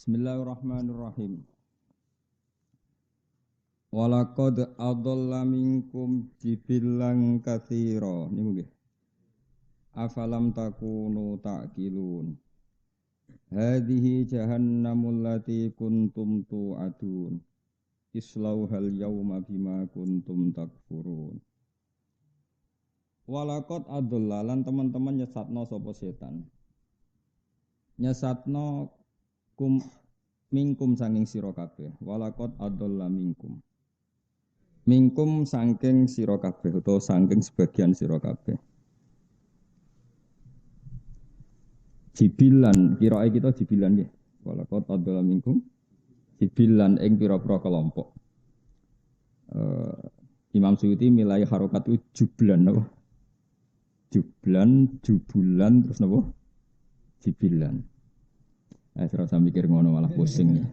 Bismillahirrahmanirrahim. Walaqad adalla minkum jibillan katsira. Niku nggih. Afalam takunu ta'qilun. Hadhihi jahannamul lati kuntum tu'adun. Islauhal yawma bima kuntum takfurun. Walaqad adalla lan teman-teman nyesatno sapa setan. Nyesatno minkum sanging sira kabeh. Walaqad adalla minkum sangking sira kabeh utawa sangking sebagian sira kabeh. Jibilan kirae kita jibilan nggih. Walaqad adalla minkum jibilan ing pira-pira kelompok. Imam Suyuti milai harokat itu jublan napa? Jublan, jubulan terus napa? Jibilan. Serasa mikir ngono malah pusing ya.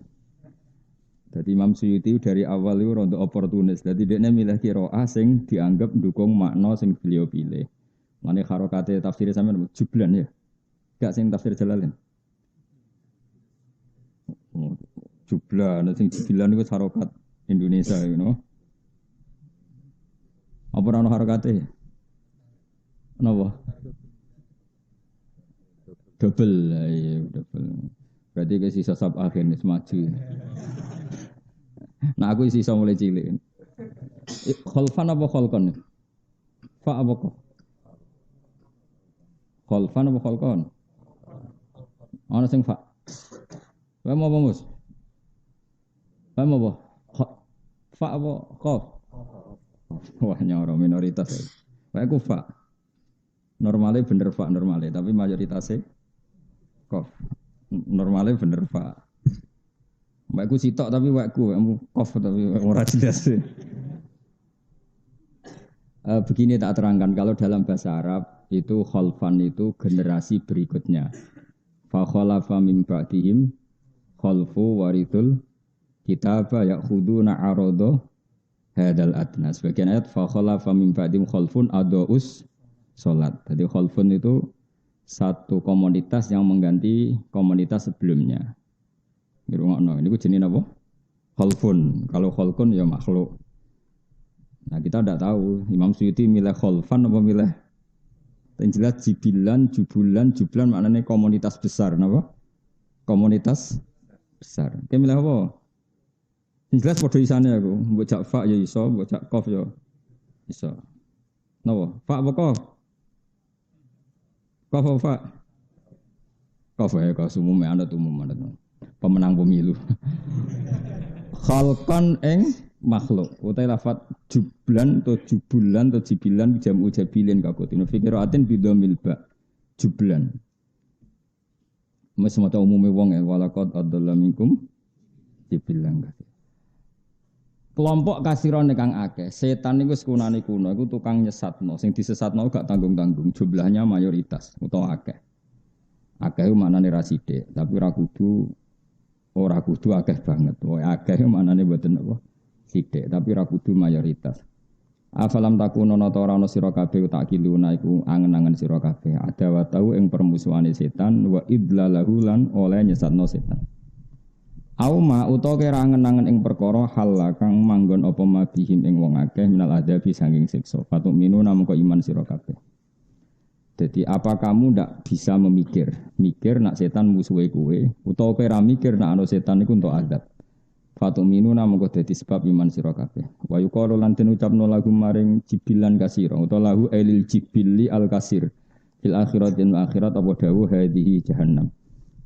Jadi Imam Suyuti dari awal itu rontok oportunis. Jadi dia milih qiraah sing dianggap mendukung makna sing beliau pilih. Mane harokate tafsir sampean jublan ya. Gak sing tafsir Jalalain. Jublan sing jibilan iku harokat Indonesia you know. Apa ana harokate? Napa? Double, ya double. Berarti ke sisa sab akhirnya semaju. Nah aku sisa mulai cilik. Kholfan apa kholkon? Fa apa kok? Kholfan apa kholkon? Ana sing fa. Wae mau apa Mus? Wae mau apa? Fa apa khof? Wah nyoro minoritas. Wae ku fa. Normalnya bener fa normalnya, tapi mayoritasnya khof. Normalnya bener Pak. Mbakku sitok tapi wakku kof tapi ora jelas. Begini tak terangkan kalau dalam bahasa Arab itu khalfan itu generasi berikutnya. Fa khalafa min ba'dihim khalfu warithul kitaba ya'khuduna arada hadal adna. Sebagian ayat fa khalafa min ba'dihim khalfun adaus salat. Jadi khalfun itu satu komunitas yang mengganti komunitas sebelumnya. Ngrungokno, niku jenenge apa? Khalfun. Kalau khalqun ya makhluk. Nah, kita tidak tahu Imam Suyuti milih khalfan apa milih. Yang jelas jibilan, jublan maknanya komunitas besar, napa? Komunitas besar. Kayak milih apa? Yang jelas padha isane aku, mbok jak fa ya iso, mbok jak qaf ya iso. Napa? Fa apa qaf? Kofa, ya kau umum anut. Pemenang pemilu. Khalqan eng makhluk. Utai lafat jublan atau jubulan atau jibilan jamu jabilin kakutin. Fikiratin bidomil ba jublan. Semata umumnya wong ya. Walaqad adalla minkum jibilan. Kelompok kasiron kang akeh. Setan niku sekunane kuno iku tukang nyesatno. Sing disesatno gak tanggung-tanggung. Jumlahnya mayoritas utawa akeh. Akeh maknane ra sithik, tapi ora kudu akeh banget. Wae akeh maknane mboten apa? Sithik, tapi ora kudu mayoritas. Afalam takunono ta ora ana sira kabeh tak kiluna iku angen-angen sira kabeh. Ada wa tau ing permusuhane setan wa idlalahu lan oleh nyesatno setan. Auma utawa kira angen-angen ing perkara hal kang manggon apa mabihim ing wong akeh minal adabi saking siksa. Fatuk minu namung iman sira kabeh. Jadi apa kamu ndak bisa mikir nak setan musuhe kowe utawa kira mikir nak ana setan iku entuk adab. Fatuk minu namung dadi sebab iman sira kabeh. Wa yuqalu lan den ucapno lagu maring jibilan kasira utawa lahu ailil jibili al kasir. Fil akhiratin akhirat apa dawuh hadhihi jahannam.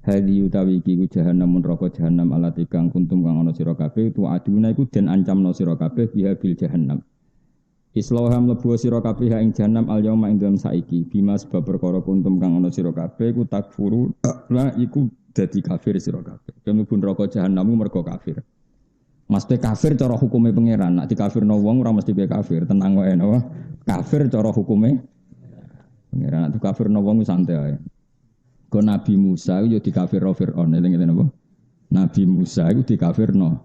Hadi utawi iki ku jahannam neraka jahannam alati kang kuntum kang ana sira kabeh tu aduna iku den ancamno sira kabeh biha bil jahannam. Islauham mlebu sira kabeh ing jahannam al yauma ing dalem saiki bima sebab perkara kuntum kang ana sira kabeh ku takfuru la iku dadi kafir sira kabeh. Mlebu neraka jahannam mergo kafir. Mesti kafir cara hukume pangeran. Nek dikafirno wong ora mesti be kafir, tenang wae napa. Kafir cara hukume pangeran. Nek dikafirno wong santai ae. Ko Nabi Musa itu dikafirno Fir'aun, eling-eling apa? Nabi Musa itu dikafirno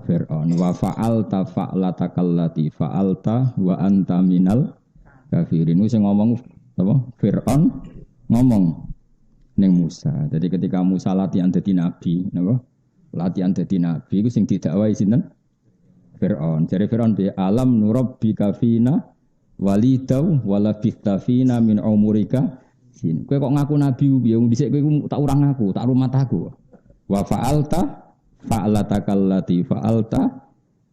Fir'aun. Wa fa'alta fa'latakallati fa'alta wa anta minal kafirin. Sing ngomong apa? Fir'aun ngomong ning Musa. Jadi ketika Musa latihan dadi nabi, napa? Latihan dadi nabi iku sing didakwahi sinten? Fir'aun. Jare Fir'aun bi alam nurabbika fina walidau wala bistafina min umurika sin. Kowe kok ngaku nabi piye? Wong dhisik kowe tak urang aku, tak rumat aku. Wa fa'alatakallati fa'alta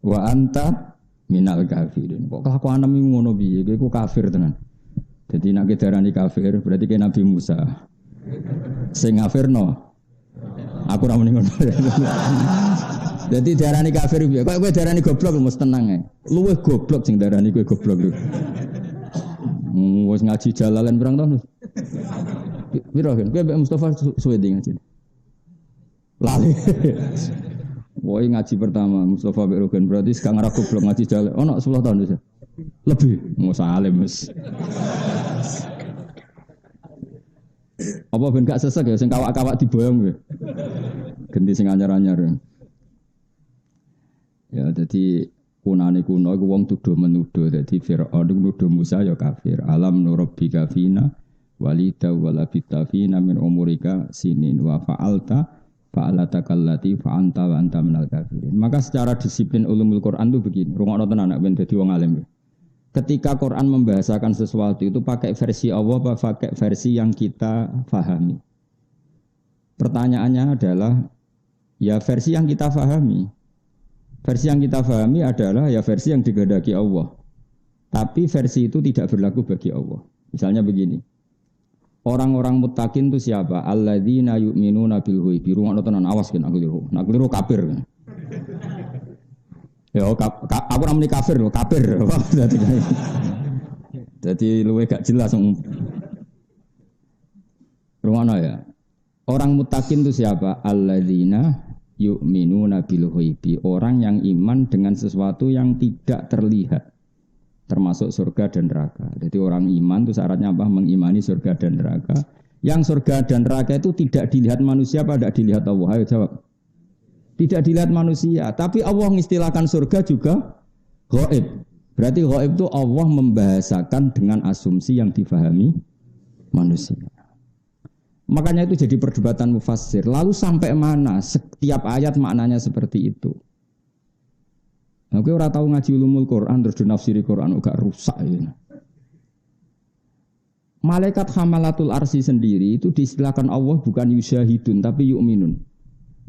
wa anta minal kafirin. Kok kelakuanem ngono piye? Kowe kafir tenan. Jadi nak darani kafir berarti kayak Nabi Musa. Sing ngafirno. Aku ora muni ngono. Jadi darani kafir piye? Kok kowe darani goblok mesti tenang ae. Luwih goblok sing darani kowe goblok. Wis ngaji jalalan pirang tahun. Piro kan? Kowe Mbak Mustafa suwe ngaji. Lali. Woi ngaji pertama Mustafa Mbak Rogan berarti sekarang ora goblok ngaji jalalan. Ono 10 tahun wis. Lebih, mau salim mas. Apa ben gak sesek ya, sing kawak-kawak diboyong ya. Ganti sing anyar-anyar. Ya, jadi kunane kuno iku wong tuduh menuduh. Jadi Fir'aun nuduh Musa ya kafir. Alam nurabbika fina walida wala bitafina min umurika sinin wa fa'alta fa'alatakallati fa'anta wa anta minal kafirin. Maka secara disiplin ulumul Quran itu begini. Rungokno tenan nek ben dadi wong alim. Ketika Quran membahasakan sesuatu itu pakai versi Allah apa pakai versi yang kita fahami? Pertanyaannya adalah ya versi yang kita fahami. Versi yang kita fahami adalah ya versi yang digandaki Allah. Tapi versi itu tidak berlaku bagi Allah. Misalnya begini. Orang-orang muttaqin itu siapa? Alladzina yu'minuna bil ghaibi. Rungokno tenan awas kan aku liru. Aku liru kafir. Ya, aku namanya kafir, kafir. Jadi luwe gak jelas. Rumana ya. Orang mutakin itu siapa? Alladzina yu'minuna bil ghaibi. Orang yang iman dengan sesuatu yang tidak terlihat. Termasuk surga dan neraka. Jadi orang iman itu syaratnya apa? Mengimani surga dan neraka. Yang surga dan neraka itu tidak dilihat manusia apa tidak dilihat Allah? Ayo jawab. Tidak dilihat manusia, tapi Allah mengistilahkan surga juga ghaib. Berarti ghaib itu Allah membahasakan dengan asumsi yang difahami manusia. Makanya itu jadi perdebatan mufassir. Lalu sampai mana setiap ayat maknanya seperti itu? Nah, kowe ora tahu ngaji ulumul Quran terus dinafsiri Quran gak rusak ya. Malaikat hamalatul arsy sendiri itu diistilahkan Allah bukan yusyahidun tapi yu'minun.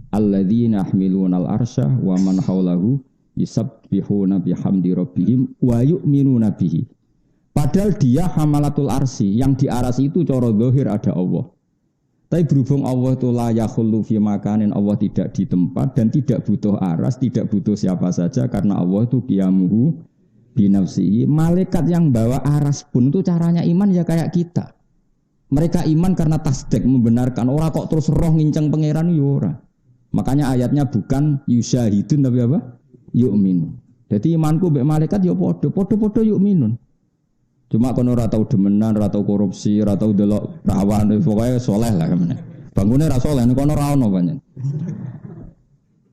Alladzina yahmilunal arsya wa man haulahu yusabbihuna bihamdi rabbihim wa yu'minuna bihi. Padahal dia hamalatul arsy, yang di arsy itu cara zahir ada Allah. Tapi berhubung Allah itu la yakhullu fi makanin, Allah tidak di tempat dan tidak butuh aras, tidak butuh siapa saja karena Allah itu qiyamuhu bi nafsihi. Malaikat yang bawa aras pun itu caranya iman ya kayak kita. Mereka iman karena tasdik membenarkan, ora kok terus roh nginceng pangeran yo ora. Makanya ayatnya bukan yusyahidun tapi apa? Yu'min. Jadi imanku mbek malaikat ya padha yu'minun. Cuma kono ora tau demenan, ora tau korupsi, ora tau delok perawan, pokoke saleh lah kemene. Bangune ra saleh kono ora ono banyak.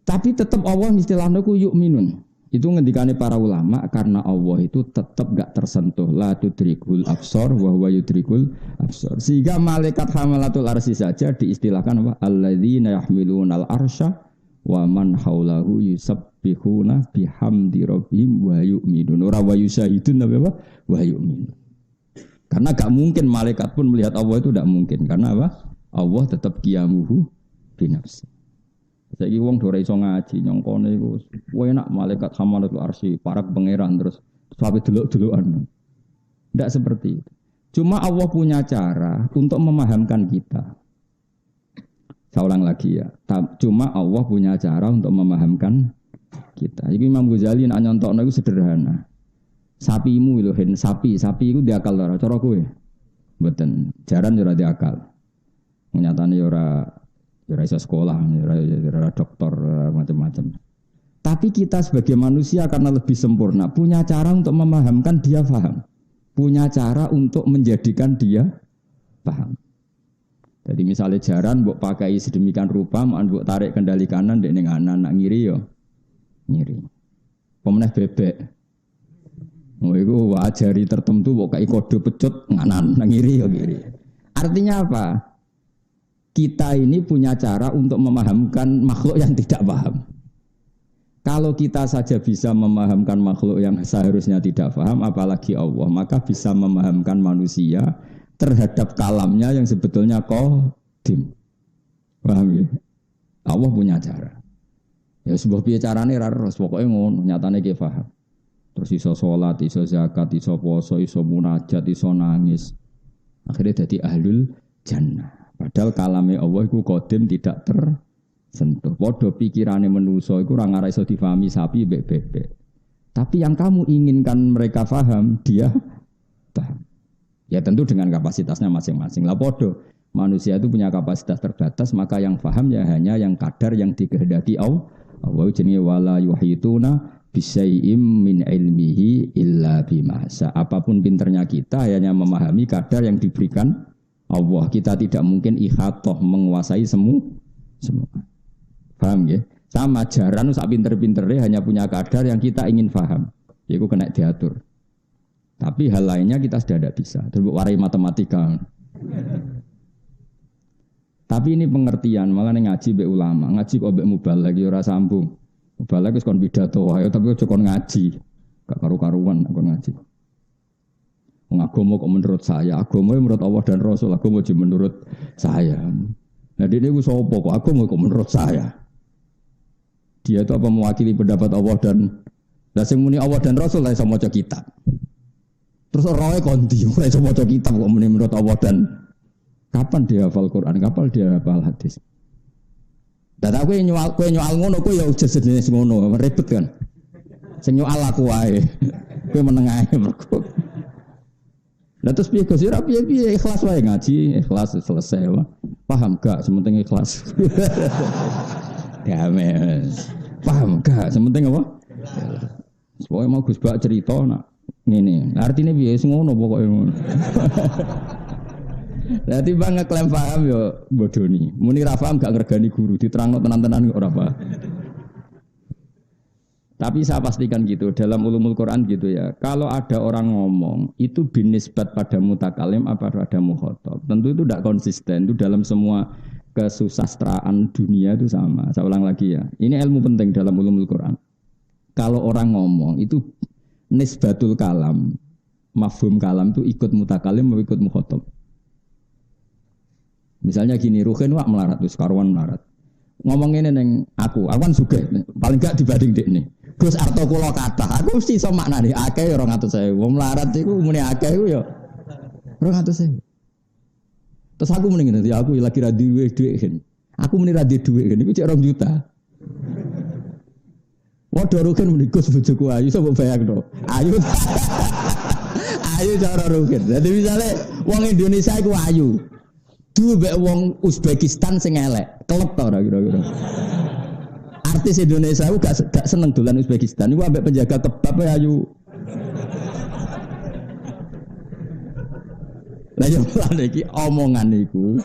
Tapi tetap Allah istilahnya ku yu'minun. Itu ngendikane para ulama karena Allah itu tetap gak tersentuh la tudrikul absar wa huwa yudrikul absar. Sehingga malaikat hamalatul arsy saja diistilahkan apa? Alladzina yahmilunal arsya wa man haulahu yusabbihuna bihamdi rabbihim wa yu'minun. Ora wa yusyahidun apa? Wa yu'minun. Karena gak mungkin malaikat pun melihat Allah itu tidak mungkin. Karena apa? Allah tetap qiyamuhu binafsi. Saiki wong ora iso ngaji nyongkone iku enak malaikat hamalatul arsy para pangeran terus sampai delok-delokan. Tidak seperti itu. Cuma Allah punya cara untuk memahamkan kita. Saya ulang lagi ya. Cuma Allah punya cara untuk memahamkan kita. Iki Imam Ghazali nak nyontokno iku sederhana. Sapimu lho hen sapi iku diakal ora cara kowe. Mboten, jaran ora diakal. Nyatane ora iso sekolah, ora dokter, macam-macam. Tapi kita sebagai manusia karena lebih sempurna, punya cara untuk memahamkan dia paham. Punya cara untuk menjadikan dia paham. Jadi misalnya jaran mbok pakai sedemikian rupa, mbok tarik kendali kanan dek ning kanan, nak ngiri yo ngiri. Pemenah bebek. Oh iku wajari tertentu mbok kai kode pecut nganan, nak ngiri yo ngiri. Artinya apa? kita ini punya cara untuk memahamkan makhluk yang tidak paham. Kalau kita saja bisa memahamkan makhluk yang seharusnya tidak paham, apalagi Allah, maka bisa memahamkan manusia terhadap kalamnya yang sebetulnya qadim. Paham ya? Allah punya cara. Ya sebuah piye carane ra terus pokoke ngono, nyatane ki paham. Terus iso salat, iso zakat, iso poso, iso munajat, iso nangis. Akhirnya jadi ahlul jannah. Padahal kalame Allah iku qadim tidak tersentuh. Padha pikirane manusa iku ora ngara iso difahami sapi mbek bebek. Tapi yang kamu inginkan mereka paham, dia paham. Ya tentu dengan kapasitasnya masing-masing. Lah padha manusia itu punya kapasitas terbatas, maka yang paham ya hanya yang kadar yang dikehendaki Allah. Allah jenenge wala yuhituna bisyai'im min ilmihi illa bima sa. Apapun pinternya kita hanya memahami kadar yang diberikan Allah. Kita tidak mungkin ihatah menguasai semua. Paham ya? Sama jaran sak pinter-pinternya hanya punya kadar yang kita ingin paham. Yaitu kena diatur. Tapi hal lainnya kita sudah tidak bisa. Terus warai matematika. Tapi ini pengertian, makanya ngaji be ulama, ngaji kok be mubaligh lagi ora sambung. Mubaligh wis kon pidato wae, tapi aja kon ngaji. Gak karu-karuan kon ngaji. Wong agama kok menurut saya, agama menurut Allah dan Rasul, agama aja menurut saya. Nah dia itu sapa kok agama kok menurut saya. Dia itu apa mewakili pendapat Allah dan sing muni Allah dan Rasul lah iso maca kitab. Terus roe kondi ora iso maca kitab kok muni menurut Allah dan kapan dia hafal Quran, kapan dia hafal hadis. Dan aku kowe nyoal ngono kowe ya jenis ngono, ribet kan. Sing nyoal aku wae. Kowe meneng ae mergo. Lah terus piye Gus? Ora piye-piye ikhlas wae ngaji, ikhlas selesai wae. Paham gak sementing ikhlas. Ya mes. Paham gak sementing apa? Pokoke mau Gus Bak cerita nak ngene. Artine piye wis ngono pokoke ngono. Lah timbang ngeklaim paham yo bodoni. Muni ra paham gak ngregani guru, diterangno tenan-tenan kok ora paham. Tapi saya pastikan gitu, dalam ulumul Quran gitu ya. Kalau ada orang ngomong, itu binisbat pada mutakalim apa pada mukhatab. Tentu itu tidak konsisten, itu dalam semua kesusastraan dunia itu sama. Saya ulang lagi ya, ini ilmu penting dalam ulumul Quran. Kalau orang ngomong, itu nisbatul kalam, mafhum kalam itu ikut mutakalim atau ikut mukhatab. Misalnya gini, Ruhin wak melarat, terus karuan melarat. Ngomong ini neng aku kan sugih, paling gak dibanding dek nih. Gus arto kula kathah, aku mesti iso maknani akeh 200.000. Wong melarat iku muni akeh iku ya 200.000. Terus aku muni ngene, ya aku lagi ra duwe dhuwit. Aku muni ra duwe dhuwit iku cek 2 juta. Waduh Rukin muni Gus bojoku ayu sapa bayangno. Ayu. Ayu cara Rukin. Jadi misalnya wong Indonesia iku ayu. Duwe wong Uzbekistan sing elek, kelep ta ora kira-kira. Artis Indonesia itu gak seneng dolan Uzbekistan. Iku ambek penjaga kebab ayu. Lah yo lan iki omongan iku.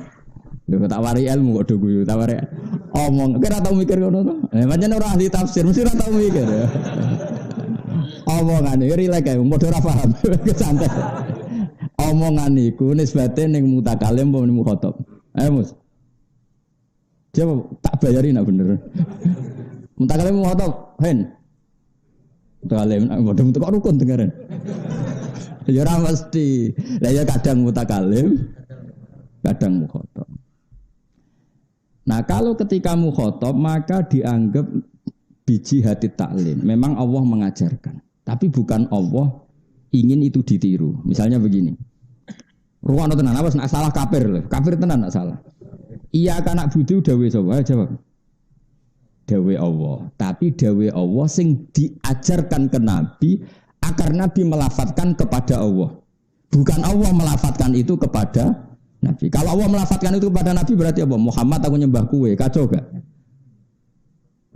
Lho tak wari ilmu kok do guyu, tak wari omong. Kira tau mikir ngono to? Pancen ora ahli tafsir, mesti ora tau mikir. Omongan iki rilek ae, padha ora paham. Santai. Omongan iku nisbate ning mutakalim apa ning mukhatab. Ayo Mus. Coba tak bayarin nak bener. Mutakalim mukhatab, hen. Mutakalim padha kok rukun dengaran. Ya ora mesti. Lah ya kadang mutakalim, kadang mukhatab. Nah, kalau ketika mukhatab maka dianggap biji hati taklim. Memang Allah mengajarkan, tapi bukan Allah ingin itu ditiru. Misalnya begini. Ruwano tenan apa nak salah kafir lho. Kafir tenan nak salah. Iya kanak budi dawe sapa? Jawab. Dawe Allah. Tapi dawe Allah sing diajarkan ke Nabi agar Nabi melafatkan kepada Allah. Bukan Allah melafatkan itu kepada Nabi. Kalau Allah melafatkan itu kepada Nabi berarti apa? Muhammad aku nyembah kue. Kacau gak?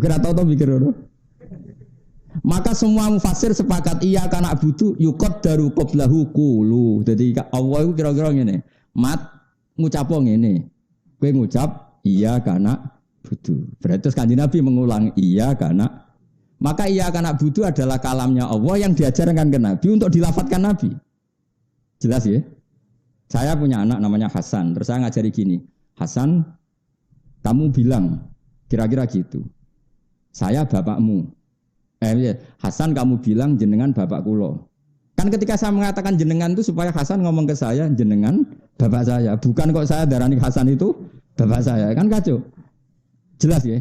Kira tahu mikir dulu. Maka semua mufassir sepakat iya kana butuh yukot daru qoblahu qulu. Jadi Allah itu kira-kira ngene. Mat ngucap ngene. Kowe ngucap iya kana butuh. Berarti Kanjeng Nabi mengulang iya kana. Maka iya kana butuh adalah kalamnya Allah yang diajarkan ke Nabi untuk dilafadzkan Nabi. Jelas ya? Saya punya anak namanya Hasan. Terus saya ngajari gini. Hasan Kamu bilang kira-kira gitu. Saya bapakmu. Hasan kamu bilang jenengan bapak kulo. Kan ketika saya mengatakan jenengan itu supaya Hasan ngomong ke saya jenengan bapak saya. Bukan kok saya darani Hasan itu bapak saya. Kan kacau. Jelas ya.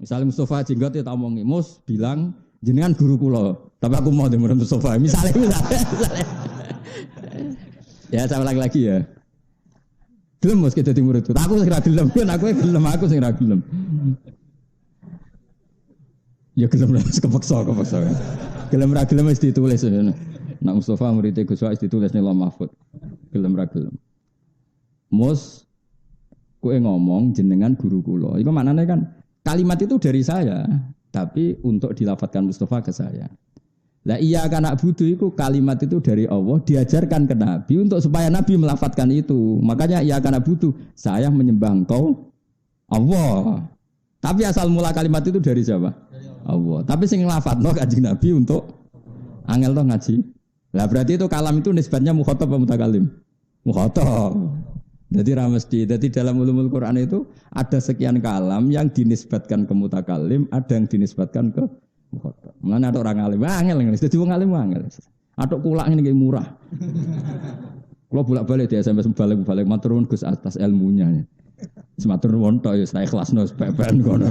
Misalnya Mustafa Jenggot ya tak omongi, Mus bilang jenengan guru kulo. Tapi aku mau dengerin Mustafa. Misalnya. Ya saya ulang lagi ya. Gelem Mus kita di muridku. Aku sing ra gelem, aku sing ra gelem. Ya gelem lah, kepeksa. Gelem ra gelem wis ditulis. Nak Mustafa murid Gus Wais ditulis ning Lauh Mahfud. Gelem ra gelem. Mus kowe ngomong jenengan guru kula. Iku maknane kan kalimat itu dari saya, tapi untuk dilafadzkan Mustafa ke saya. Lah iya kan nak budu itu kalimat itu dari Allah diajarkan ke Nabi untuk supaya Nabi melafadzkan itu. Makanya iya kan nak budu saya menyembah engkau Allah. Tapi asal mula kalimat itu dari siapa? Allah. Tapi sing nglafadzno Kanjeng Nabi untuk angel to ngaji. Lah berarti itu kalam itu nisbatnya mukhatab atau mutakalim? Mukhatab. Jadi ramesti. Jadi dalam ulumul Quran itu ada sekian kalam yang dinisbatkan ke mutakalim, ada yang dinisbatkan ke mukhatab. Mulane ada orang alim, angel ngene. Dadi wong alim angel. Atok kulak ngene iki murah. Kula bolak-balik di SMS balik-balik matur nuwun Gus atas ilmunya. Sematur nuwun tok ya saya ikhlasno pepen kono.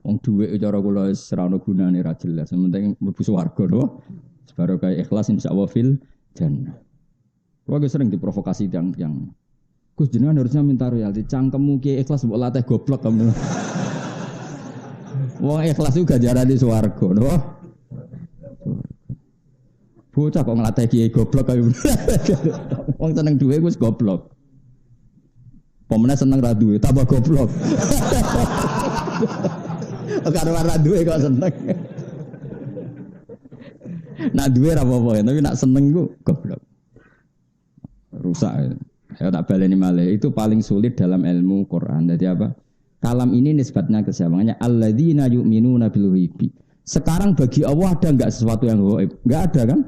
Wong dhuwit cara kula wis ora ono gunane ra jelas. Penting mlebu swarga lho. Sebaro kaya ikhlas insyaallah fil jannah. Kula sering diprovokasi yang Gus jenengan harusnya minta royalti. Cangkemmu ki ikhlas mbok latih goblok kamu. Wong ikhlas juga ganjaran di swarga lho. Bocah kok nglatih kiai goblok kaya. Wong seneng duwe wis goblok. Pemene seneng ra duwe tambah goblok. Karo ora duwe kok seneng. Nak duwe ra apa-apa, tapi nak seneng ku goblok. Rusak. Ya tak baleni malih. Itu paling sulit dalam ilmu Quran. Jadi apa? Kalam ini nisbatnya ke siapa? Makanya alladzina yu'minuna bil ghaibi. Sekarang bagi Allah ada enggak sesuatu yang gaib? Enggak ada kan?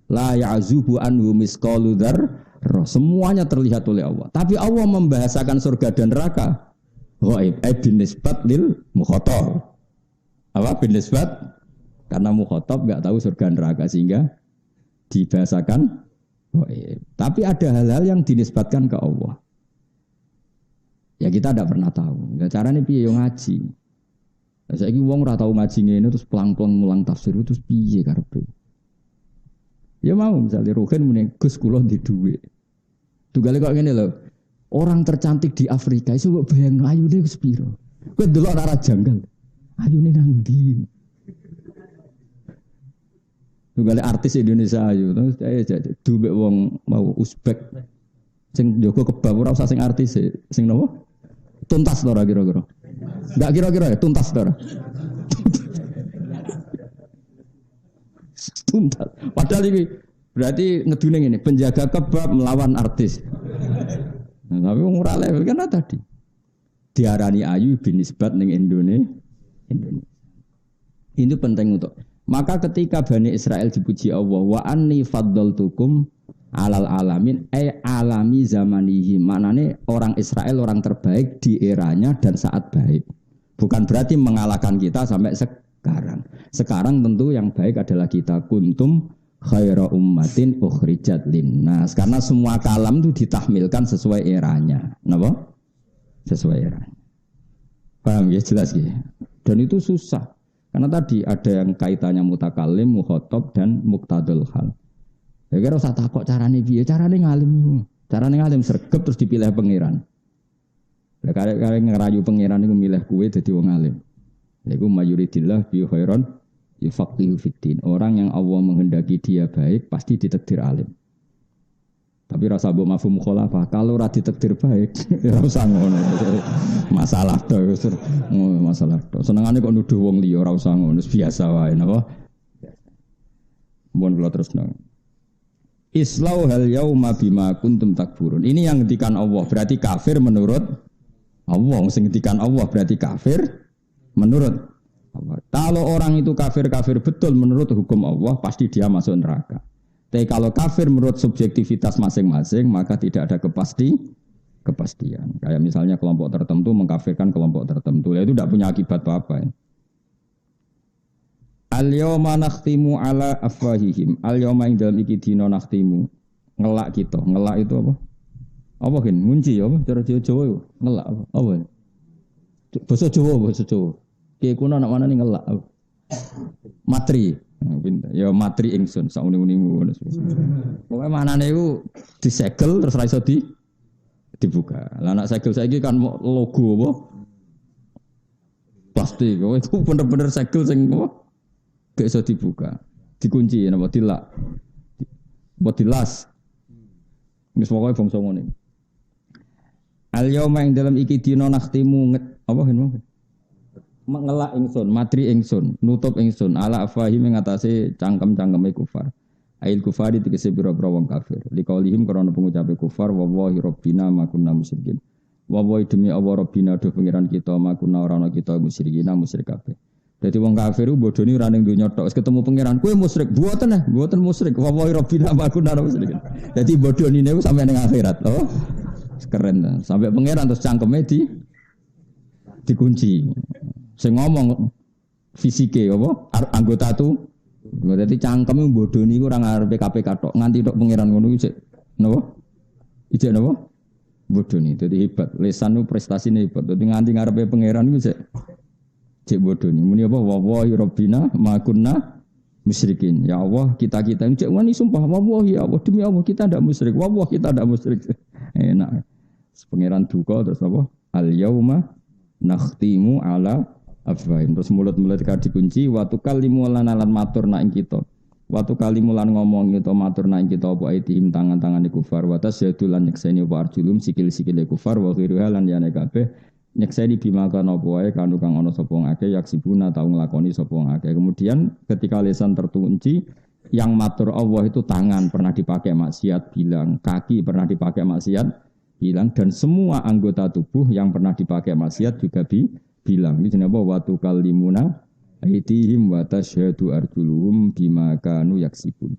La ya'zubu anhu misqalu dzarrah. Semuanya terlihat oleh Allah. Tapi Allah membahasakan surga dan neraka gaib. Bin nisbat lil mukhatab. Apa bin nisbat? Karena mukhatab enggak tahu surga neraka sehingga dibahasakan gaib. Tapi ada hal-hal yang dinisbatkan ke Allah. Ya kita tidak pernah tahu. Ya caranya piye yo ngaji. Lah saiki wong ora tau ngaji ngene terus pelang-pelang mulang tafsir terus piye karepe? Ya mau misalnya Ruhin muni Gus kula di dhuwit. Tugale kok ngene lho. Orang tercantik di Afrika iso mbok bayangno ayune wis piro. Kowe delok ora janggal. Ayune nang ndi? Tugale artis Indonesia ayu terus dhuwit wong mau Uzbek. Sing njogo kebab ora usah sing artis sing nopo? Tuntas to ora kira-kira. Enggak kira-kira ya tuntas to ora. Tuntas. Padahal ini berarti ngedune ngene, penjaga kebab melawan artis. Nah, tapi wong ora level kan tadi. Diarani ayu binisbat ning Indonesia. Ini penting untuk. Maka ketika Bani Israel dipuji Allah, wa anni faddaltukum alal alamin alami zamanihi. Maknanya orang Israel orang terbaik di eranya dan saat baik. Bukan berarti mengalahkan kita sampai sekarang. Sekarang tentu yang baik adalah kita kuntum khaira ummatin ukhrijat linnas. Karena semua kalam itu ditahmilkan sesuai eranya. Napa? Sesuai eranya. Paham ya jelas ya. Dan itu susah. Karena tadi ada yang kaitannya mutakalim, mukhatab dan muqtadul hal. Ya kira usah takok carane piye? Carane ngalim. Carane ngalim sregep terus dipilih pangeran. Lah karek ngerayu pangeran iku milih kowe dadi wong alim. Lha iku mayuridillah bi khairan yufaqihu fiddin. Orang yang Allah menghendaki dia baik pasti ditakdir alim. Tapi rasa mbok mafhum mukhalafah. Kalau ora ditakdir baik, ora usah ngono. Masalah to, masalah to. Senengane kok nuduh wong liya ora usah ngono, biasa wae napa. Mun kula terusno. Islau hal yauma bima kuntum takfurun. Ini yang ngendikan Allah, berarti kafir menurut Allah. Sing ngendikan Allah berarti kafir menurut Allah. Kalau orang itu kafir betul menurut hukum Allah, pasti dia masuk neraka. Tapi kalau kafir menurut subjektivitas masing-masing, maka tidak ada kepastian. kepastian. Kayak misalnya kelompok tertentu mengkafirkan kelompok tertentu, ya itu tidak punya akibat apa-apa. Ya. Al-yawma nakhtimu ala afwahihim. Al-yawma ing dalem iki dina nakhtimu. Ngelak kita. Ngelak itu apa? Apa kan? Ngunci apa? Cara Jawa itu ngelak apa? Apa? Bahasa Jawa. Ki kuno nak mana nih ngelak. Matri. Ya matri ingsun sak uni-unimu. Pokoke manane iku disegel terus ra iso dibuka. Lah anak segel saiki kan logo apa? Plastik. Itu bener-bener segel sing apa? Gak iso dibuka, dikunci napa dilak. Mbok dilas. Wis pokoke bangsa ngene. Al yauma ing dalam iki dina nakhtimu apa hen mengelak ingsun, matri ingsun, nutup ingsun ala afahim ing atase cangkem-cangkeme kufar. Ail kufari tegese pira-pira wong kafir. Liqaulihim karena pengucape kufar wallahi rabbina ma kunna musyrikin. Wallahi demi Allah rabbina do pangeran kita ma kunna ora ana kita musyrikin musyrik kabeh. Jadi wong kafir ku bodoni ora ning donya tok, wis ketemu pangeran, kowe musyrik, mboten musyrik. Wallahi rabbina ma kunna musyrikin. Dadi bodonine ku sampe ning akhirat, loh. Keren. Sampai pangeran terus cangkeme dikunci. Sing ngomong fisike apa? Anggota tu. Dadi cangkeme bodoni ku ora ngarepe KPK tok, nganti tok pangeran ngono iki napa? Ijek napa? Bodoni. Dadi hebat. Lesan ku prestasine hebat. Dadi nganti ngarepe pangeran iku cek bodoh ni. Muni apa? Wallahi rabbina ma kunna musyrikin. Ya Allah, kita ini cek wani sumpah wallahi ya Allah demi Allah kita tidak musyrik. Wallahi kita tidak musyrik. Enak. Pangeran duka terus apa? Al yauma nakhtimu ala afwahim. Terus mulut-mulut kita dikunci wa tukallimu lana lan matur nak ing kita. Wa tukallimu lan ngomong kita matur nak ing kita apa aitihim tangan-tangane kufar wa tasyadu lan nyekseni wa arjulum sikil-sikile kufar wa ghiruha lan yane kabeh nyekseni bima kana apa wae kanu kang ana sapa ngake yaksibuna tau nglakoni sapa ngake. Kemudian ketika lisan terkunci yang matur Allah itu tangan pernah dipakai maksiat bilang, kaki pernah dipakai maksiat bilang, dan semua anggota tubuh yang pernah dipakai maksiat juga bilang. Ini jenenge apa? Wa tukallimuna aydihim wa tasyhadu arjuluhum bima kanu yaksibun.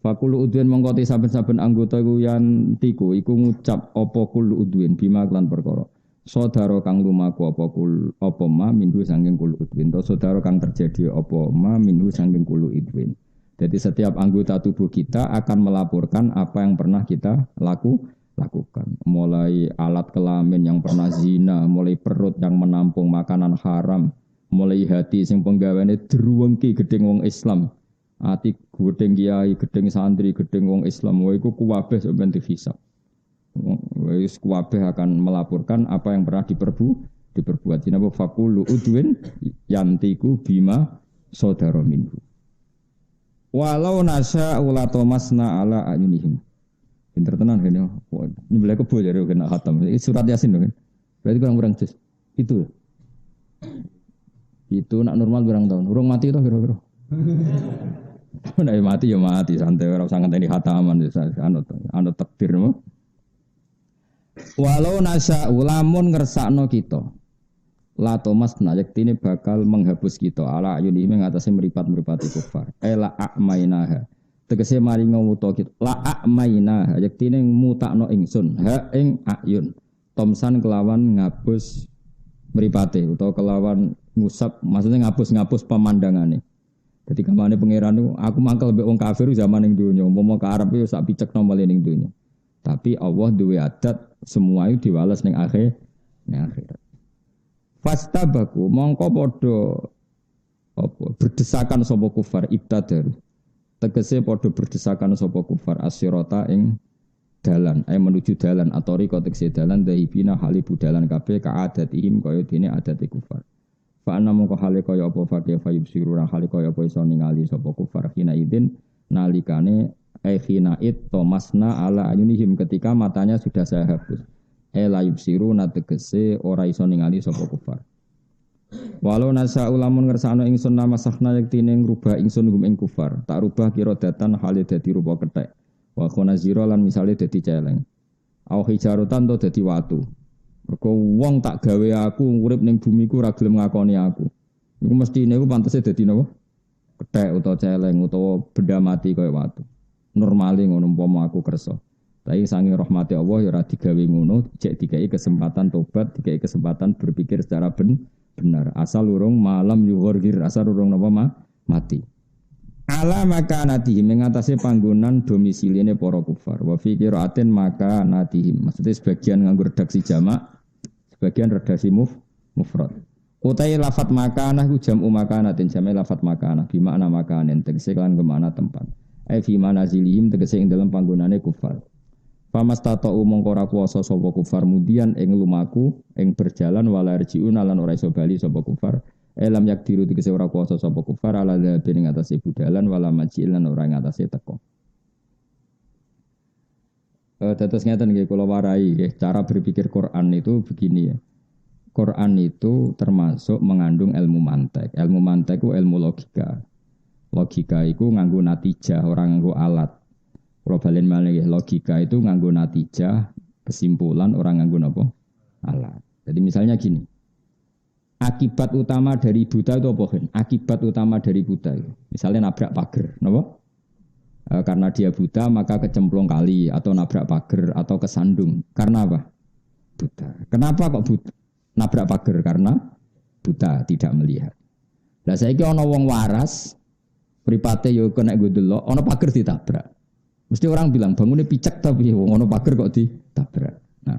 Fakulu udwen mongkoti saben-saben anggota iku yantiku iku ngucap apa kul udwen bima lan perkara. Saudara kang lumaku apa ma minhu sanging kul udwin. To saudara kang terjadi apa ma minhu sanging kul udwin. Jadi setiap anggota tubuh kita akan melaporkan apa yang pernah kita lakukan. Mulai alat kelamin yang pernah zina, mulai perut yang menampung makanan haram, mulai hati sing penggaweane druwengki gedeng wong Islam. Ati gedeng kiai, gedeng santri, gedeng wong Islam. Wah iku kuwabeh sampeyan dihisab. Wis kuwabeh akan melaporkan apa yang pernah diperbuat. Jinapa fakulu udwin yantiku bima saudara minhu. Walau nasa ulato masna ala ayunihim. Pinter tenan kan ya. Nyebelih kebo jare kena khatam. Surat Yasin kan. Berarti kurang-kurang juz. Itu nak normal berang tahun. Urung mati toh kira-kira. Nek mati ya mati santai ora usah ngenteni khataman anut takdir mah. Walau nasa ulamun ngersakno kita la tomasna yektine bakal menghapus kita ala ayuni mengatasi meripat-meripati kufar ela a'mainaha tegese mari ngawuta kita la a'mainaha yektine mutakno ingsun ha ing ayun tomsan kelawan ngapus mripate utawa kelawan ngusap maksudnya ngapus pemandangane. Dadi kamane pangeran niku aku mangkel mbek wong kafir zaman ning donya umpama ka Arab yo sak picekno male ning donya. Tapi Allah duwe adat semua itu diwales ning akhirat. Fastabaku mongko padha apa berdesakan sapa kufar ibtadaru. Tegese padha berdesakan sapa kufar asyirata ing dalan menuju dalan atau riko tegese dalan dahibina halibu dalan kabeh ka adatihim kaya dene adate kufar. Fa ana mongko hale kaya apa fa yub sirura hale kaya apa iso ningali sapa kufar hina idin nalikane khinaid tomasna ala ayunihim ketika matanya sudah saya hapus. La yubsiruna tegese ora iso ningali sapa kufar. Walau nasa ulamun ngersakno ingsun namasahna yektine ngrubah ingsun hum ing kufar. Tak rubah kira datan hale dadi rupa kethek. Wa khonazira lan misale dadi celeng. Au hijarotan to dadi watu. Mergo wong tak gawe aku urip ning bumi ku ora gelem ngakoni aku. Iku mestine iku pantese dadi napa? Kethek utawa celeng utawa benda mati kaya watu. Normale ngono umpama aku kersa. Tapi sange rahmati Allah ya ora digawe ngono, cek dikai kesempatan tobat, dikai kesempatan berpikir secara benar. Asal urung malam yughir, asal urung napa mati. Ala makanatihim mengatasi panggonan domisiline para kufar. Wa fi qiraatin makanatihim. Maksudnya sebagian nganggo redaksi jamak, sebagian redaksi mufrad. Utai lafat makanah ku jam'u makanatin, jam'e lafat makanah bi makna makanen tegese lan kemana tempat. Ai fi manazilihim tegese ing dalam panggonane kufar. Pamasta'u mongko ora kuwasa sapa kufar mudian ing lumaku ing berjalan wala rjiun lan ora iso bali sapa kufar. Lam yakdiru tegese ora kuwasa sapa kufar ala dzati ing atase budalan wala majil lan ora ing atase teko. Tetes ngeten nggih kula warai nggih cara berpikir Quran itu begini ya. Quran itu termasuk mengandung ilmu mantek. Ilmu mantek itu ilmu logika. Logika itu nganggo natijah, orang nganggo alat. Kalau balen malih logika itu nganggo natijah, kesimpulan, orang nganggo napa? Alat. Jadi misalnya gini. Akibat utama dari buta itu apa kan? Akibat utama dari buta itu. Misalnya nabrak pagar, napa? Karena dia buta maka kecemplung kali atau nabrak pagar atau kesandung. Karena apa? Buta. Kenapa kok buta? Nabrak pagar karena buta, tidak melihat. Lah saiki ana wong waras, mripate yo kena nggo delok, ana pagar ditabrak. Mesti orang bilang bangunnya picek tapi wong ana pagar kok ditabrak. Nah.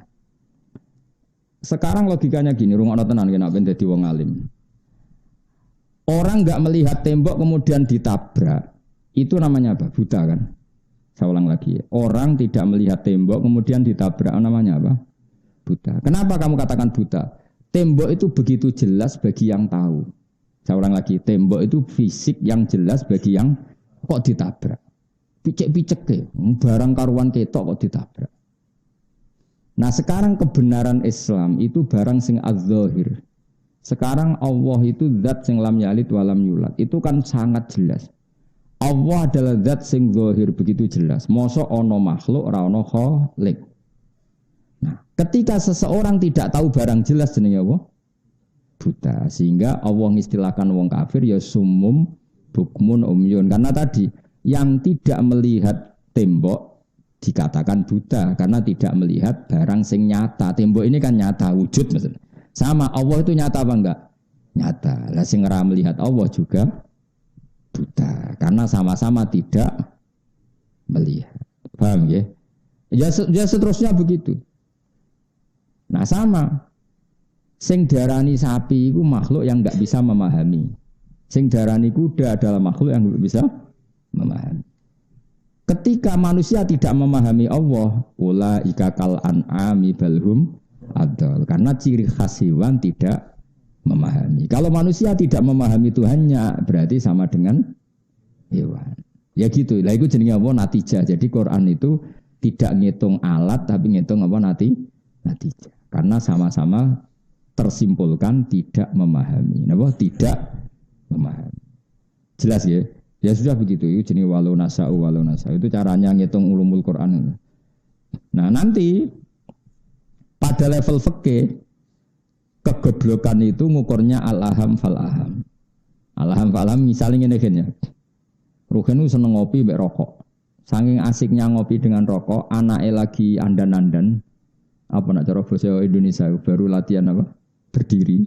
Sekarang logikanya gini, rungokno tenan nek ben dadi wong alim. Orang enggak melihat tembok kemudian ditabrak, itu namanya apa? Buta kan? Saya ulang lagi. Orang tidak melihat tembok kemudian ditabrak, namanya apa? Buta. Kenapa kamu katakan buta? Tembok itu begitu jelas bagi yang tahu. Saya ulang lagi, tembok itu fisik yang jelas bagi yang kok ditabrak. Picek-picek ke, barang karuan ketok kok ditabrak. Nah sekarang kebenaran Islam itu barang sing az-zahir. Sekarang Allah itu zat sing lam yalid walam yulad. Itu kan sangat jelas. Allah adalah zat sing zahir begitu jelas. Mosok ono makhluk ora ono khaliq. Nah, ketika seseorang tidak tahu barang jelas jenenge apa? Buta. Sehingga Allah mengistilahkan wong kafir ya sumum bukmun umyun. Karena tadi yang tidak melihat tembok dikatakan buta karena tidak melihat barang sing nyata. Tembok ini kan nyata wujud maksudnya. Sama Allah itu nyata apa enggak? Nyata. Lah sing ora melihat Allah juga buta karena sama-sama tidak melihat. Paham ya? Ya seterusnya begitu. Nah sama, sing darani sapi itu makhluk yang enggak bisa memahami. Sing darani kuda adalah makhluk yang enggak bisa memahami. Ketika manusia tidak memahami Allah, ulaika kal an'ami balhum adal. Karena ciri khas hewan tidak memahami. Kalau manusia tidak memahami Tuhannya, berarti sama dengan hewan. Ya gitu. Lah itu jenenge apa? Natijah. Jadi Quran itu tidak ngitung alat, tapi ngitung apa natijah. Karena sama-sama tersimpulkan tidak memahami. Napa? Tidak memahami. Jelas ya? Ya sudah begitu. Itu jenis walau nasa'u. Itu caranya ngitung ulumul Quran. Nah nanti pada level fikih kegoblokan itu ngukurnya al-aham fal-aham. Al-aham fal-aham misalnya ngene ya. Ruhen itu seneng ngopi mbek rokok. Saking asiknya ngopi dengan rokok, anaknya lagi andan-andan. Apa nak cara bahasa Indonesia baru latihan apa? Berdiri.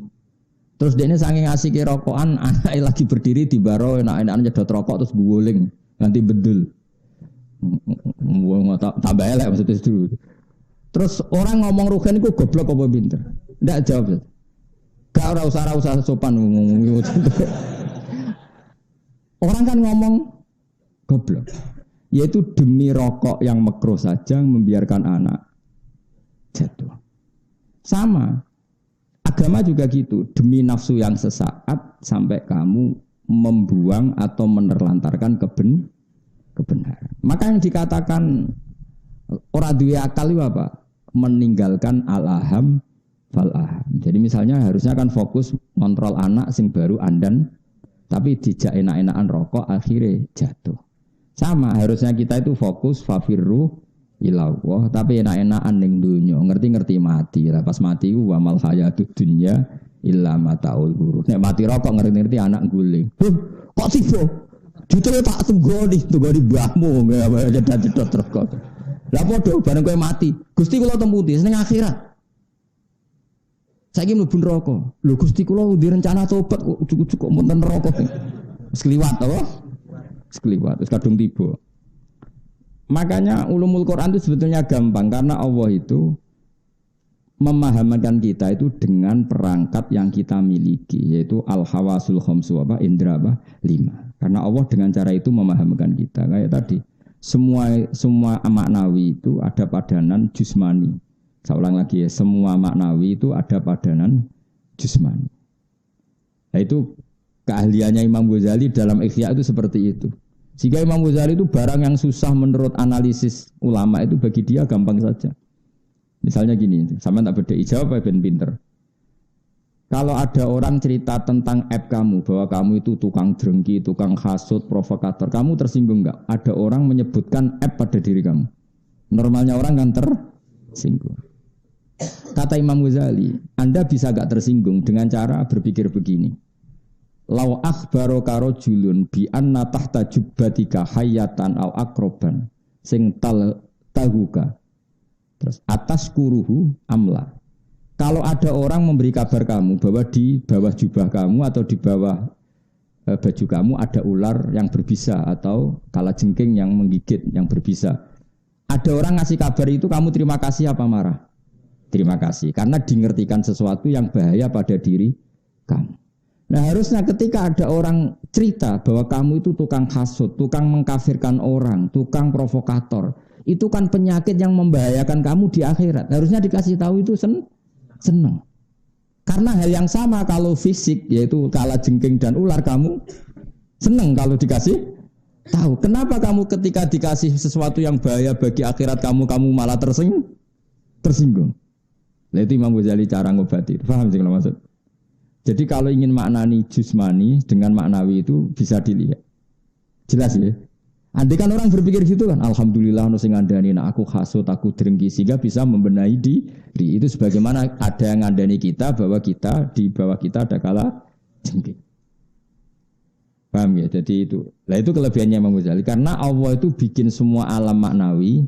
Terus dia ini saking asiknya rokokan, anaknya lagi berdiri di baro, enak-enakan nyedot rokok terus guling, nanti bedul. Tambah elek maksudnya itu. Terus orang ngomong Ruhen itu goblok apa pinter? Ndak jawab. Gak usah sopan ngomong. Orang kan ngomong goblok. Yaitu demi rokok yang makruh saja membiarkan anak jatuh. Sama. Agama juga gitu. Demi nafsu yang sesaat sampai kamu membuang atau menerlantarkan kebenaran. Maka yang dikatakan orang duwe akal itu apa? Meninggalkan al-aham fal-aham. Jadi misalnya harusnya kan fokus kontrol anak sing baru andan, tapi dijak enak-enakan rokok akhirnya jatuh. Sama harusnya kita itu fokus fafirru ilallah, tapi enak-enakan ning dunya, ngerti-ngerti mati. Lah pas mati ku wa mal hayatud dunya illa mataul ghurur. Nek mati rokok ngerti-ngerti anak guling. Kok tiba? Ditele tak tunggoni mbahmu, ngene cedhak rokok. Lah padha bareng kowe mati. Gusti kula temputi ning akhirat. Saiki mlebu neraka. Lho Gusti kula undi rencana tobat kok cukup-cukup wonten neraka. Wis kliwat apa? Wis kliwat, wis kadung tiba. Makanya ulumul Quran itu sebetulnya gampang karena Allah itu memahamkan kita itu dengan perangkat yang kita miliki yaitu al-hawasul khamsu apa indra apa 5. Karena Allah dengan cara itu memahamkan kita. Kayak tadi semua maknawi itu ada padanan jusmani. Saya ulang lagi ya, semua maknawi itu ada padanan jusmani. Nah itu keahliannya Imam Ghazali dalam Ihya itu seperti itu. Sehingga Imam Ghazali itu barang yang susah menurut analisis ulama itu bagi dia gampang saja. Misalnya gini, sama tak beda jawab apa ben pinter. Kalau ada orang cerita tentang app kamu, bahwa kamu itu tukang drengki, tukang hasut, provokator, kamu tersinggung enggak? Ada orang menyebutkan app pada diri kamu. Normalnya orang kan tersinggung. Kata Imam Ghazali, Anda bisa enggak tersinggung dengan cara berpikir begini. Lau akhbaro karo julun bi anna tahta jubbatika hayatan au akroban sing tahuka. Terus atas kuruhu amla. Kalau ada orang memberi kabar kamu bahwa di bawah jubah kamu atau di bawah baju kamu ada ular yang berbisa atau kalajengking yang menggigit yang berbisa. Ada orang ngasih kabar itu kamu terima kasih apa marah? Terima kasih karena dingertikan sesuatu yang bahaya pada diri kamu. Nah harusnya ketika ada orang cerita bahwa kamu itu tukang hasut, tukang mengkafirkan orang, tukang provokator, itu kan penyakit yang membahayakan kamu di akhirat. Harusnya dikasih tahu itu senang. Karena hal yang sama kalau fisik yaitu kalajengking dan ular kamu senang kalau dikasih tahu. Kenapa kamu ketika dikasih sesuatu yang bahaya bagi akhirat kamu malah tersinggung? Nah itu Imam Ghazali cara ngobati. Paham sih kalau maksud? Jadi kalau ingin maknani jusmani dengan maknawi itu bisa dilihat. Jelas ya? Andai kan orang berpikir gitu kan, alhamdulillah ono sing ngandani nek aku hasut, aku drengki sehingga bisa membenahi diri. Itu sebagaimana ada yang ngandani kita bahwa kita di bawah kita ada kala jengking. Paham ya? Jadi itu. Lah itu kelebihannya Imam Ghazali karena Allah itu bikin semua alam maknawi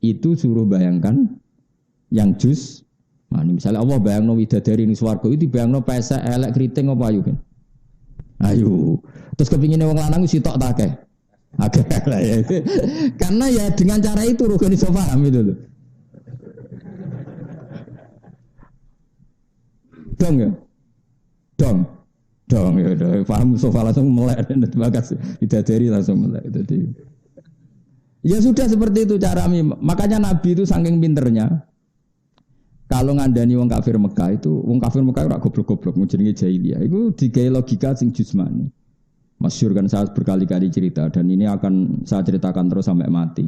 itu suruh bayangkan yang misalnya Allah bayangno widadari ning swarga itu bayangno pesek elek kriting apa ayu kan. Ayo. Terus kepingine wong lanang sitok ta akeh. Akeh lah ya. Karena ya dengan cara itu rugen iso paham itu loh. Dong ya. Dong ya udah paham sofa langsung melek dan bagas widadari langsung melek jadi. Ya sudah seperti itu cara makanya Nabi itu saking pinternya. Kalau ngandani wong kafir Mekah itu, wong kafir Mekah ora goblok-goblok jenenge jahiliyah. Iku digawe logika sing jusmani. Masyhur kan saya berkali-kali cerita dan ini akan saya ceritakan terus sampai mati.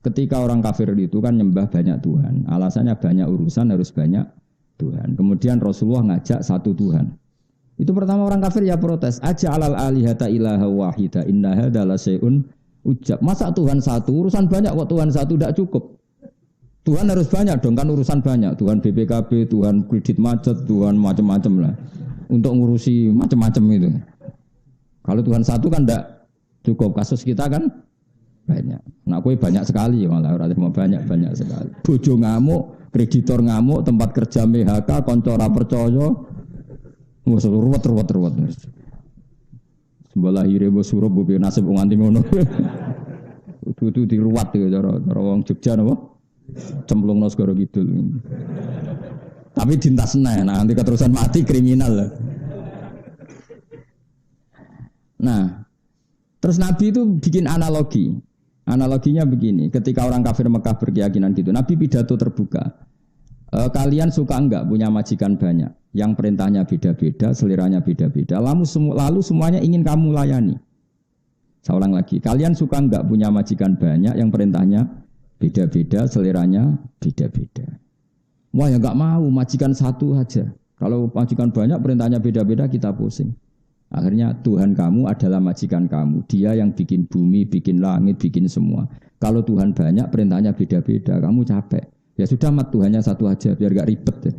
Ketika orang kafir itu kan nyembah banyak Tuhan. Alasannya banyak urusan harus banyak Tuhan. Kemudian Rasulullah ngajak satu Tuhan. Itu pertama orang kafir ya protes. Aja alal alihata ilaha wahida inna hadza la syai'un ujab. Masa Tuhan satu urusan banyak kok Tuhan satu tidak cukup. Tuhan harus banyak dong kan urusan banyak. Tuhan BPKB, Tuhan kredit macet, Tuhan macam-macam lah. Untuk ngurusi macam-macam itu. Kalau Tuhan satu kan tidak cukup. Kasus kita kan banyak. Nah kue banyak sekali malah orang mau banyak sekali. Bojo ngamuk, kreditor ngamuk, tempat kerja PHK, konco ora percaya. Ruwet. Sebelah hire bos suruh bu nasib nganti ngono. Itu diruwat ya cara wong Jogja napa? Cemplung nos goro gitu. Tapi dintas nanti keterusan mati kriminal lah. Nah, terus Nabi itu bikin analogi. Analoginya begini, ketika orang kafir Mekah berkeyakinan gitu, Nabi pidato terbuka. Kalian suka enggak punya majikan banyak, yang perintahnya beda-beda, seliranya beda-beda, lalu semuanya ingin kamu layani. Saya ulang lagi, kalian suka enggak punya majikan banyak, yang perintahnya beda-beda, seliranya beda-beda. Wah ya enggak mau, majikan satu aja. Kalau majikan banyak, perintahnya beda-beda, kita pusing. Akhirnya Tuhan kamu adalah majikan kamu. Dia yang bikin bumi, bikin langit, bikin semua. Kalau Tuhan banyak, perintahnya beda-beda, kamu capek. Ya sudah, mat Tuhannya satu aja, biar enggak ribet. Ya.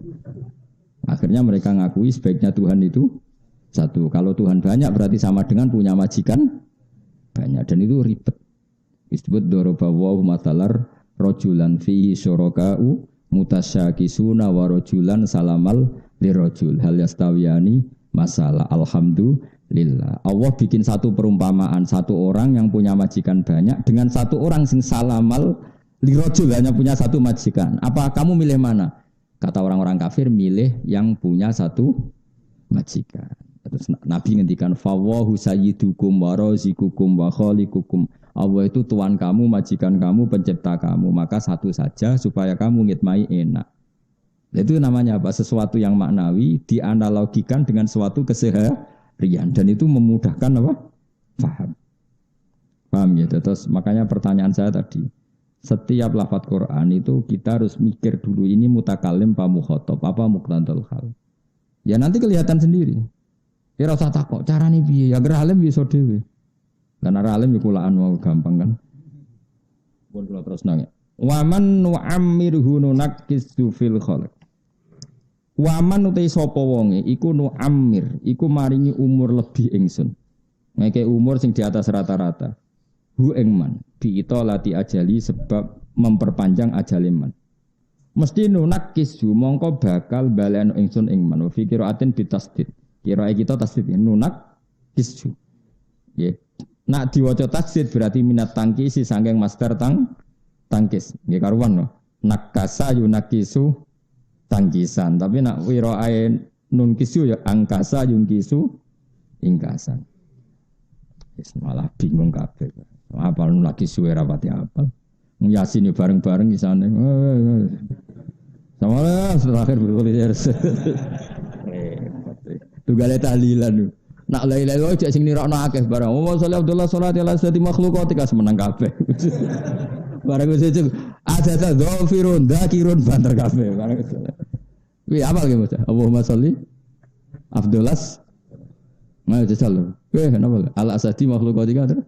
Akhirnya mereka ngakui sebaiknya Tuhan itu satu. Kalau Tuhan banyak, berarti sama dengan punya majikan banyak. Dan itu ribet. Disebut dorobawahu matalar rajulan fihi syuraka'u mutasyakisuna wa rajulan salamal lirajul hal yastawiyani masalah alhamdulillah. Allah bikin satu perumpamaan satu orang yang punya majikan banyak dengan satu orang sing salamal lirajul hanya punya satu majikan. Apa kamu milih mana? Kata orang-orang kafir milih yang punya satu majikan. Terus Nabi ngendikan fawahu sayyidukum wa razikukum wa khaliqukum. Allah itu tuan kamu, majikan kamu, pencipta kamu. Maka satu saja supaya kamu ngitmai enak. Itu namanya apa? Sesuatu yang maknawi dianalogikan dengan suatu keseharian dan itu memudahkan apa? Paham. Paham ya? Terus makanya pertanyaan saya tadi, setiap lafaz Quran itu kita harus mikir dulu ini mutakalim apa mukhatab, apa muqtadal hal. Ya nanti kelihatan sendiri. Ora usah takok carane piye, ya ora alim iso dhewe. Lan ora alim yo kulaan wae gampang kan. Pun kula terus nang. Wa man nu'ammirhu nunakkisu fil khalq. Waman utai sapa wonge iku nu amir, iku maringi umur lebih ingsun. Ngeke umur sing di atas rata-rata. Hu ing man, biita lati ajali sebab memperpanjang ajale man. Mesti nu nakisu mongko bakal baleno ingsun ing man. Fi qiraatin bitasdid. Qiraat kita tasdid nu nakisu. Nggih. Nak diwaca tasdid berarti minat tangkisi saking master tangkis. Nggih karuan no. Nakasa yunakisu tangkisan, tapi nak wiraae nun kisu ya angkasa yung kisu ingkasan. Wis malah bingung kabeh. Apa nun lagi suwe rapati apal. Yasin yo bareng-bareng di sana. Sama terakhir berkuliah. Tugale tahlilan. Nak la ilaha illallah cek sing nirokno akeh barang. Wa sallallahu Abdullah sallallahu alaihi wasallam makhluk kok semenang kabeh. Barang wis cek ada ta dzafirun dzakirun banter kabeh barang. Wi apa lagi Mas? Allahumma sholli Abdullas. Mau jajal. Kenapa? Al-asadi makhluk kok tiga terus.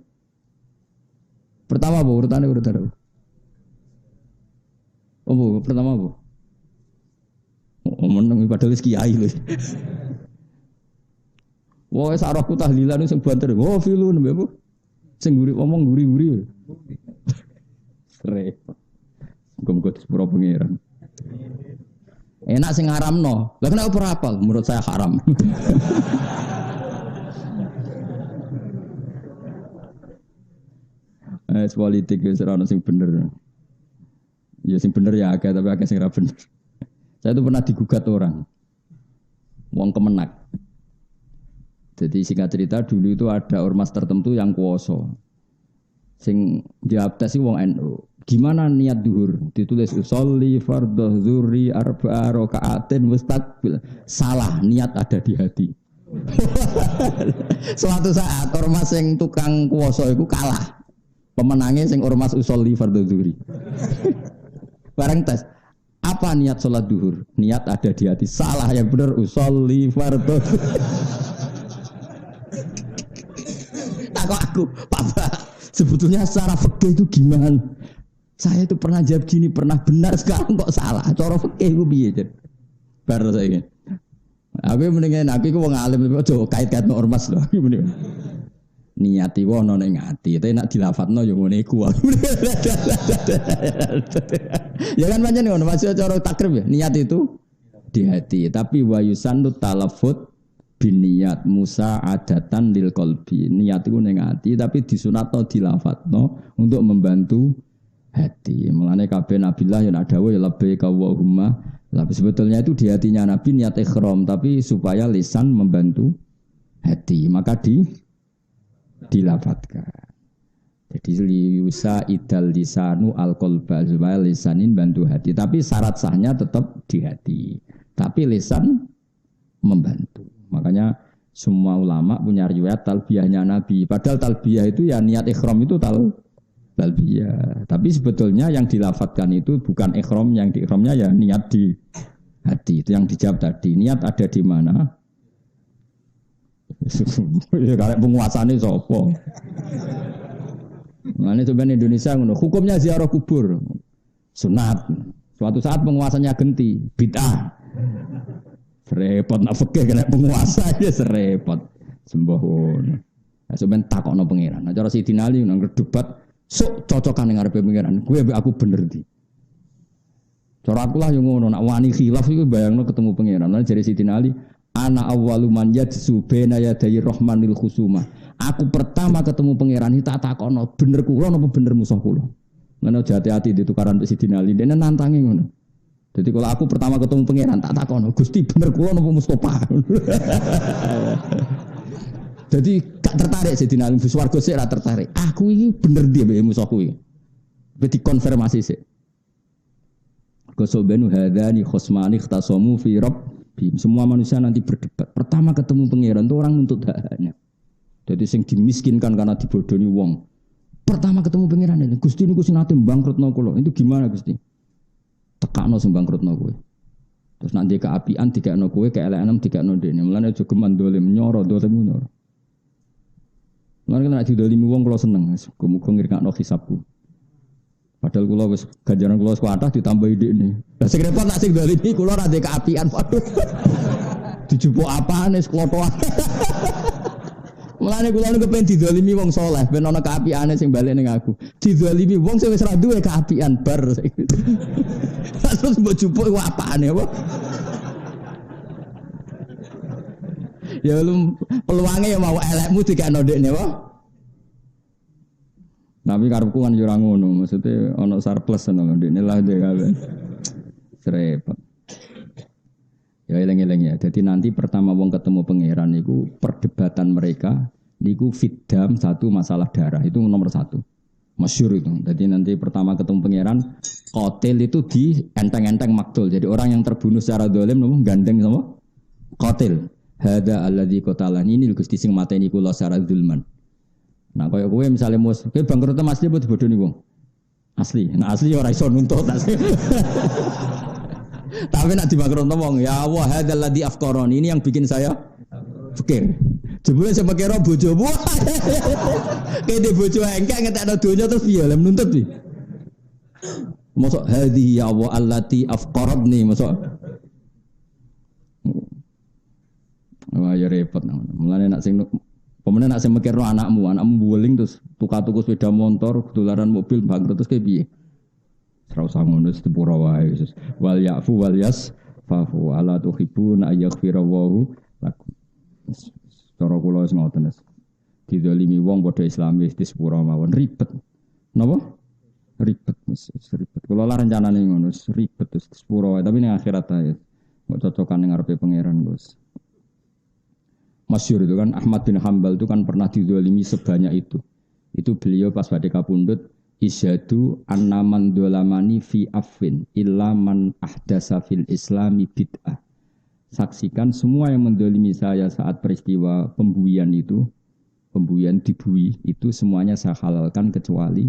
Pertama apa urutannya urutan apa? Oh, pertama apa? Oh, meneng padahal kiai lho. Wah, sarahku tahlilan sing banter. Oh, filun mbek apa? Sing guri ngomong guri-guri. Repot. Muga-muga sepuro pangeran. Enak sing ngaramno. Lah kenapa ora hafal? Menurut saya haram. Politik wis ora ono sing bener. Ya sing bener ya akeh tapi akeh sing ora bener. Saya itu pernah digugat orang. Wong Kemenak. Jadi singkat cerita dulu itu ada ormas tertentu yang kuoso. Sing diabtesi wong NU. Gimana niat duhur? Ditulis usolli fardhu dzuri arba'a raka'atin mustaqbil. Salah, niat ada di hati. Suatu saat ormas yang tukang kuoso itu kalah. Pemenangnya sing ormas usolli fardhu dzuri. Bareng tes. Apa niat sholat duhur? Niat ada di hati. Salah, yang benar usolli fardhu. Takut aku, Pak. Sebetulnya secara fikih itu gimana? Saya itu pernah jawab gini, pernah benar, sekarang kok salah. Cara fikih itu piye, Jen? Baru saya ingin. Aku mendingan aku wong alim aja kait-kait no ormas lho. Niati wono ning ati, tapi nek dilafatno ya ngene iku. Ya kan pancen ngono, masih cara takrib ya. Niat itu di hati, tapi wa yusannu talaffut biniat Musa adatan lil qalbi. Niat itu ning ati tapi disunatno dilafatno untuk membantu hati. Mulane kabeh nabilah yang ada wa labbaika Allahumma. Tapi sebetulnya itu di hatinya Nabi niat ikhram tapi supaya lisan membantu hati. Maka dilafatkan. Jadi liusa idal lisanu al-qalba supaya lisanin bantu hati. Tapi syarat sahnya tetap di hati. Tapi lisan membantu. Makanya semua ulama punya riwayat talbiyahnya Nabi. Padahal talbiyah itu ya niat ikhram itu talbiyah. Tapi sebetulnya yang dilafatkan itu bukan ikhram, yang di ikhramnya ya niat di hati. Itu yang dijawab tadi. Niat ada di mana? Ya karek penguasane sapa? Nah ini sebenarnya Indonesia ngono. Hukumnya ziarah kubur sunat. Suatu saat penguasanya genti bid'ah. Serepot nak fikih kena penguasa ya serepot. Sembahun. Nah sebenarnya takokno pangeran. Nah cara Sidin Ali nang debat Sok cocokan ning ngarepe pengiran. Gue aku bener di. Cara aku lah yang ngono, nak wani khilaf iku bayangno ketemu pangeran. Lan jare Sidina Ali, ana awwalu man yajsu baina yaday rahmanil khusuma. Aku pertama ketemu pangeran iki tak takono, bener kula napa bener musuh kula. Ngono hati-hati di tukaran Sidina Ali, dene nantangi ngono. Jadi kalau aku pertama ketemu pangeran tak takono, Gusti bener kula napa Mustofa. Jadi gak tertarik Sidina Ali, swarga sik ora tertarik. Aku iki bener dia mbek musuhku iki. Wis dikonfirmasi sik. Kosobenu hadani khosmani ikhtasamu fi rabbihim. Semua manusia nanti berdebat. Pertama ketemu pangeran itu orang nuntut haknya. Jadi sing dimiskinkan karena dibodohi wong. Pertama ketemu pangeran ini, Gusti niku sing nate bangkrutno kula. Itu gimana Gusti? Tekakno sing bangkrutno kowe. Terus nanti keapian dikakno kowe, keelekan dikakno dene. Mulane aja geman dolim nyoro, dolim nyoro. Mulane nek didolimi wong kula seneng. Muga-muga ngirkakno hisabku. Padahal kula wis ganjaran kula kuatah ditambahi dhekne. Lah sing repot nak sing dolimi kula ra ndek keapian padha. Dijupuk apane seklotoan. Mulane kula niku pengen didolimi wong saleh, ben ana keapiane sing balik ning aku. Didolimi wong sing wis ra duwe keapian bar. Terus mbok jupuk iku apane apa? Ya lu peluange ya mau elekmu dikakno ndekne wae. Tapi karepku kan yo ora ngono, maksudnya ana surplus ngono ndekne lah dhek kabeh. Repot. Ya eling-eling ya. Jadi nanti pertama wong ketemu pangeran niku perdebatan mereka niku fiddam satu masalah darah itu nomor satu. Masyhur itu. Jadi nanti pertama ketemu pangeran qatil itu di enteng-enteng maktul. Jadi orang yang terbunuh secara zalim nopo gandeng sama qatil. Hada alladzi qatalani ini Gusti sing mateni kula secara zulman. Nah, kaya kowe misale mus, kowe bangkrut asli apa dibodoni wong? Asli. Nah, asli ora iso nuntut asli. Tapi nek dibangkrut wong, ya Allah hadzal ladzi afqarani, ini yang bikin saya fikir. Jebule sing mikir bojomu. Kene bojo engkek ngetekno donya terus piye lem nuntut piye? Mosok hadhi ya Allah allati afqaradni mosok. Wah, ya repot nang. Mulane nek sing pemenang nak semekirno anakmu buling terus tuku sepeda motor, dolaran mobil bangkrut terus kayak piye? Ora usah ngono sepura wae wis. Wal ya'fu wal yasfahu ala tuhibun ayaghfirallahu lakum. Cara kula wis ngoten wis. Didolimi wong padha Islamis di sepura mawon ribet. Napa? Ribet wis ribet. Kula lah rencanane ngono ribet terus sepura wae tapi ning akhirat ae. Kok cocokan ning ngarepe pangeran Gus. Masyhur itu kan Ahmad bin Hanbal itu kan pernah dizalimi sebanyak itu. Itu beliau pas badhe kapundhut isyadu annaman dolamani fi afwin illa man ahdasa fil islami bid'ah. Saksikan semua yang mendolimi saya saat peristiwa pembuian itu, pembuian dibui itu semuanya saya halalkan kecuali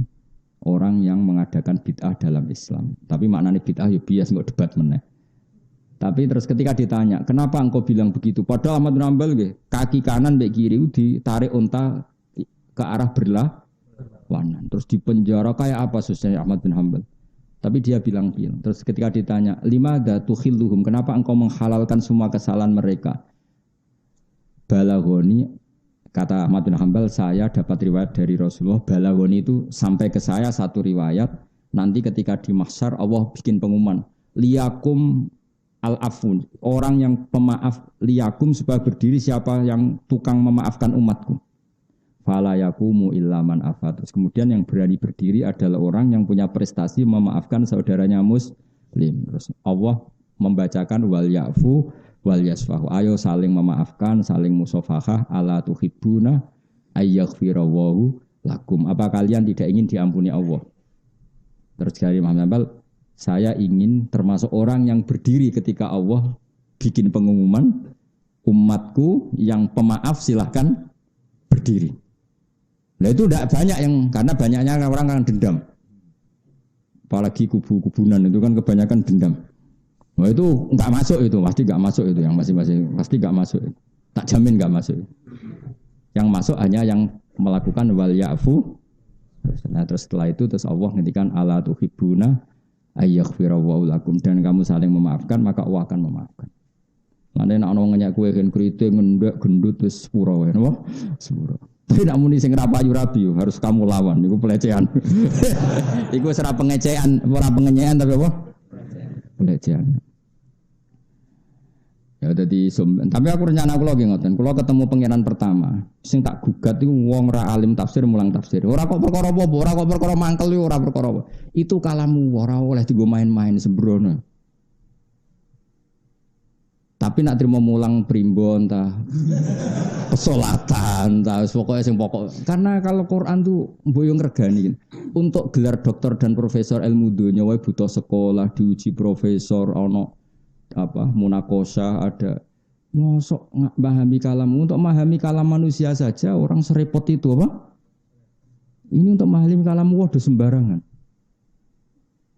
orang yang mengadakan bid'ah dalam Islam. Tapi maknanya bid'ah ya bias enggak debat meneh. Tapi terus ketika ditanya, kenapa engkau bilang begitu? Padahal Ahmad bin Hanbal kaki kanan mbek kiri ditarik unta ke arah berlawanan. Terus dipenjara kayak apa susahnya Ahmad bin Hanbal? Tapi dia bilang. Terus ketika ditanya, limada tukhilluhum? Kenapa engkau menghalalkan semua kesalahan mereka? Balaghoni, kata Ahmad bin Hanbal, saya dapat riwayat dari Rasulullah. Balaghoni itu sampai ke saya satu riwayat. Nanti ketika di mahsyar Allah bikin pengumuman, liyakum al-afun, orang yang pemaaf liyakum supaya berdiri siapa yang tukang memaafkan umatku. Fala yaqumu illa man afa. Terus kemudian yang berani berdiri adalah orang yang punya prestasi memaafkan saudaranya muslim. Terus Allah membacakan wal ya'fu wal yasfahu. Ayo saling memaafkan, saling musafahah, ala tuhibbuna ayyaghfirallahu lakum. Apa kalian tidak ingin diampuni Allah? Terus dari Muhammad Hanbal, saya ingin termasuk orang yang berdiri ketika Allah bikin pengumuman umatku yang pemaaf silahkan berdiri. Nah itu tidak banyak yang karena banyaknya orang kan dendam. Apalagi kubu-kubunan itu kan kebanyakan dendam. Nah itu enggak masuk itu, pasti enggak masuk itu yang masing-masing pasti enggak masuk. Tak jamin enggak masuk. Yang masuk hanya yang melakukan wal ya'fu. Nah terus setelah itu terus Allah ngendikan ala tuhibbuna ayyaghfirallahu lakum, dan kamu saling memaafkan maka Allah akan memaafkan. Lan nek ana ngenyak kowe kan kriting ngendek gendut wis sepuro wae napa? Sepuro. Tapi nak muni sing rapayu rabi harus kamu lawan. Iku pelecehan. Iku ora pengecehan, ora pengenyean tapi apa? Pelecehan. Ya dadi tapi aku rencana kula nggih ngoten. Kula ketemu pangeran pertama, sing tak gugat iku wong ra alim tafsir mulang tafsir. Ora kok perkara apa, ora kok perkara mangkel ora perkara apa. Itu kalamu ora oleh digo main-main sembrono. Tapi nak terima mulang primbon ta. Pesolatan ta, pokoknya sing pokok. Karena kalau Quran tuh mboyo ngregani. Untuk gelar doktor dan profesor ilmu dunya wae butuh sekolah, diuji profesor ono apa munakosah ada mosok memahami kalam untuk memahami kalam manusia saja orang serepot itu apa ini untuk memahami kalam waduh sembarangan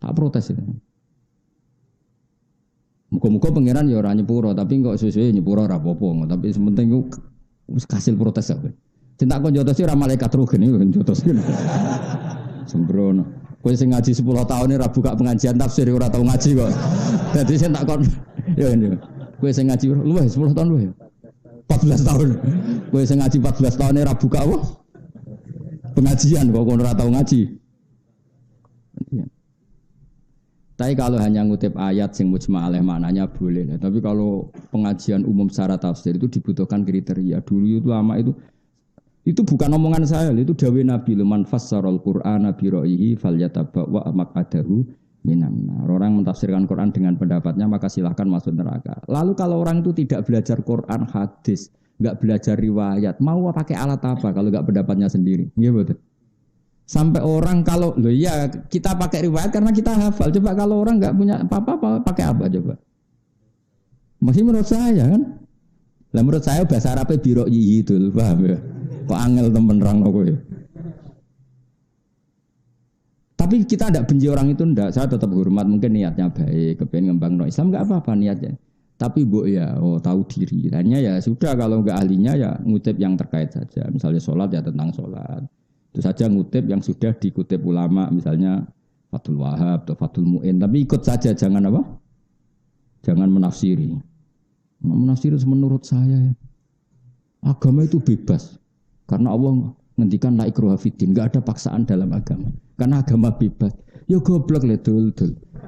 tak protes itu muka-muka pangeran ya ora nyepuro tapi kok suwe-suwe nyepuro ora apa-apa tapi sementing ku kasil protes aku cinta kon jotosi ora malaikat rugen iki jotosi sembrono. Kowe sing ngaji 10 tahun ini ora buka pengajian tafsir ora tau ngaji kok. Dadi sing tak kon ya ini. Kowe sing ngaji luwih 10 tahun luwih. 14 tahun. Kowe sing ngaji 14 tahun ini ora buka apa? Pengajian kok ora tau ngaji. Tapi kalau hanya ngutip ayat sing mujma' alaih maknanya boleh. Tapi kalau pengajian umum secara tafsir itu dibutuhkan kriteria. Dulu itu lama itu bukan omongan saya, itu dawuh Nabi man fassarul Qur'ana bi ra'yihi falyatabawwa maq'adahu minan nar. Orang mentafsirkan Quran dengan pendapatnya maka silahkan masuk neraka. Lalu kalau orang itu tidak belajar Quran hadis, enggak belajar riwayat, mau pakai alat apa kalau enggak pendapatnya sendiri? Nggih betul. Sampai orang kalau loh iya kita pakai riwayat karena kita hafal. Coba kalau orang enggak punya apa-apa pakai apa coba? Masih menurut saya kan? Lah menurut saya bahasa Arabnya bi ra'yihi itu, paham ya? Kok angel temen rang kowe. Tapi kita tidak benci orang itu ndak. Saya tetap hormat mungkin niatnya baik, kepengen ngembangno Islam enggak apa-apa niatnya. Tapi mbok ya tahu diri. Hanya ya sudah kalau enggak ahlinya ya ngutip yang terkait saja. Misalnya salat ya tentang salat. Itu saja ngutip yang sudah dikutip ulama misalnya Fathul Wahab atau Fathul Mu'in. Tapi ikut saja jangan apa? Jangan menafsiri. Menafsiri menurut saya ya. Agama itu bebas. Karena Allah ngendikan la ikraha fiddin, enggak ada paksaan dalam agama. Karena agama bebas. Ya goblok le dul.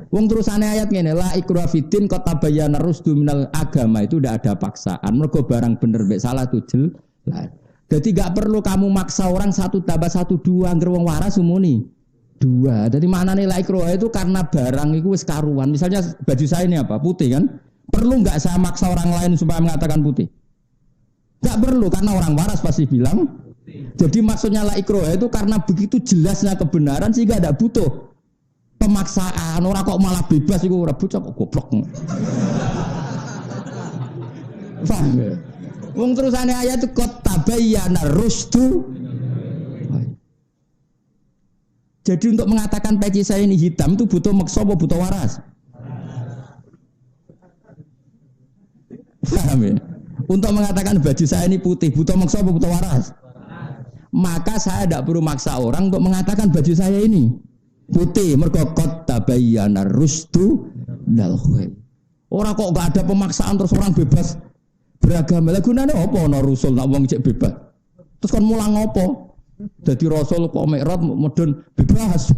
Wong terusane ayat ngene, la ikraha fiddin qad tabayyana rusdu minal agama itu ndak ada paksaan. Mergo barang bener mek salah itu jelas. Jadi enggak perlu kamu maksa orang 1 tambah 1 2 angger wong waras umuni. 2. Jadi maknane la ikraha itu karena barang itu wis karuan. Misalnya baju saya ini apa? Putih kan? Perlu enggak saya maksa orang lain supaya mengatakan putih? Enggak perlu karena orang waras pasti bilang. Jadi maksudnya la ikroha itu karena begitu jelasnya kebenaran sehingga tidak butuh pemaksaan. Orang kok malah bebas itu orang bocah kok goblok. Paham ya? Wong terusane ayat itu qad tabayyana rusdu. Jadi untuk mengatakan peci saya ini hitam itu butuh maksa apa butuh waras? Paham ya? Untuk mengatakan baju saya ini putih, butuh maksa apa butuh waras? Maka saya tidak perlu maksa orang untuk mengatakan baju saya ini putih. Mergo qad tabayyana rusdu minal ghayy. Orang kok enggak ada pemaksaan terus orang bebas beragama. Lah gunane apa ana rasul nak wong cek bebas? Terus kon mulang apa? Dadi rasul kok mikrot medun bebas.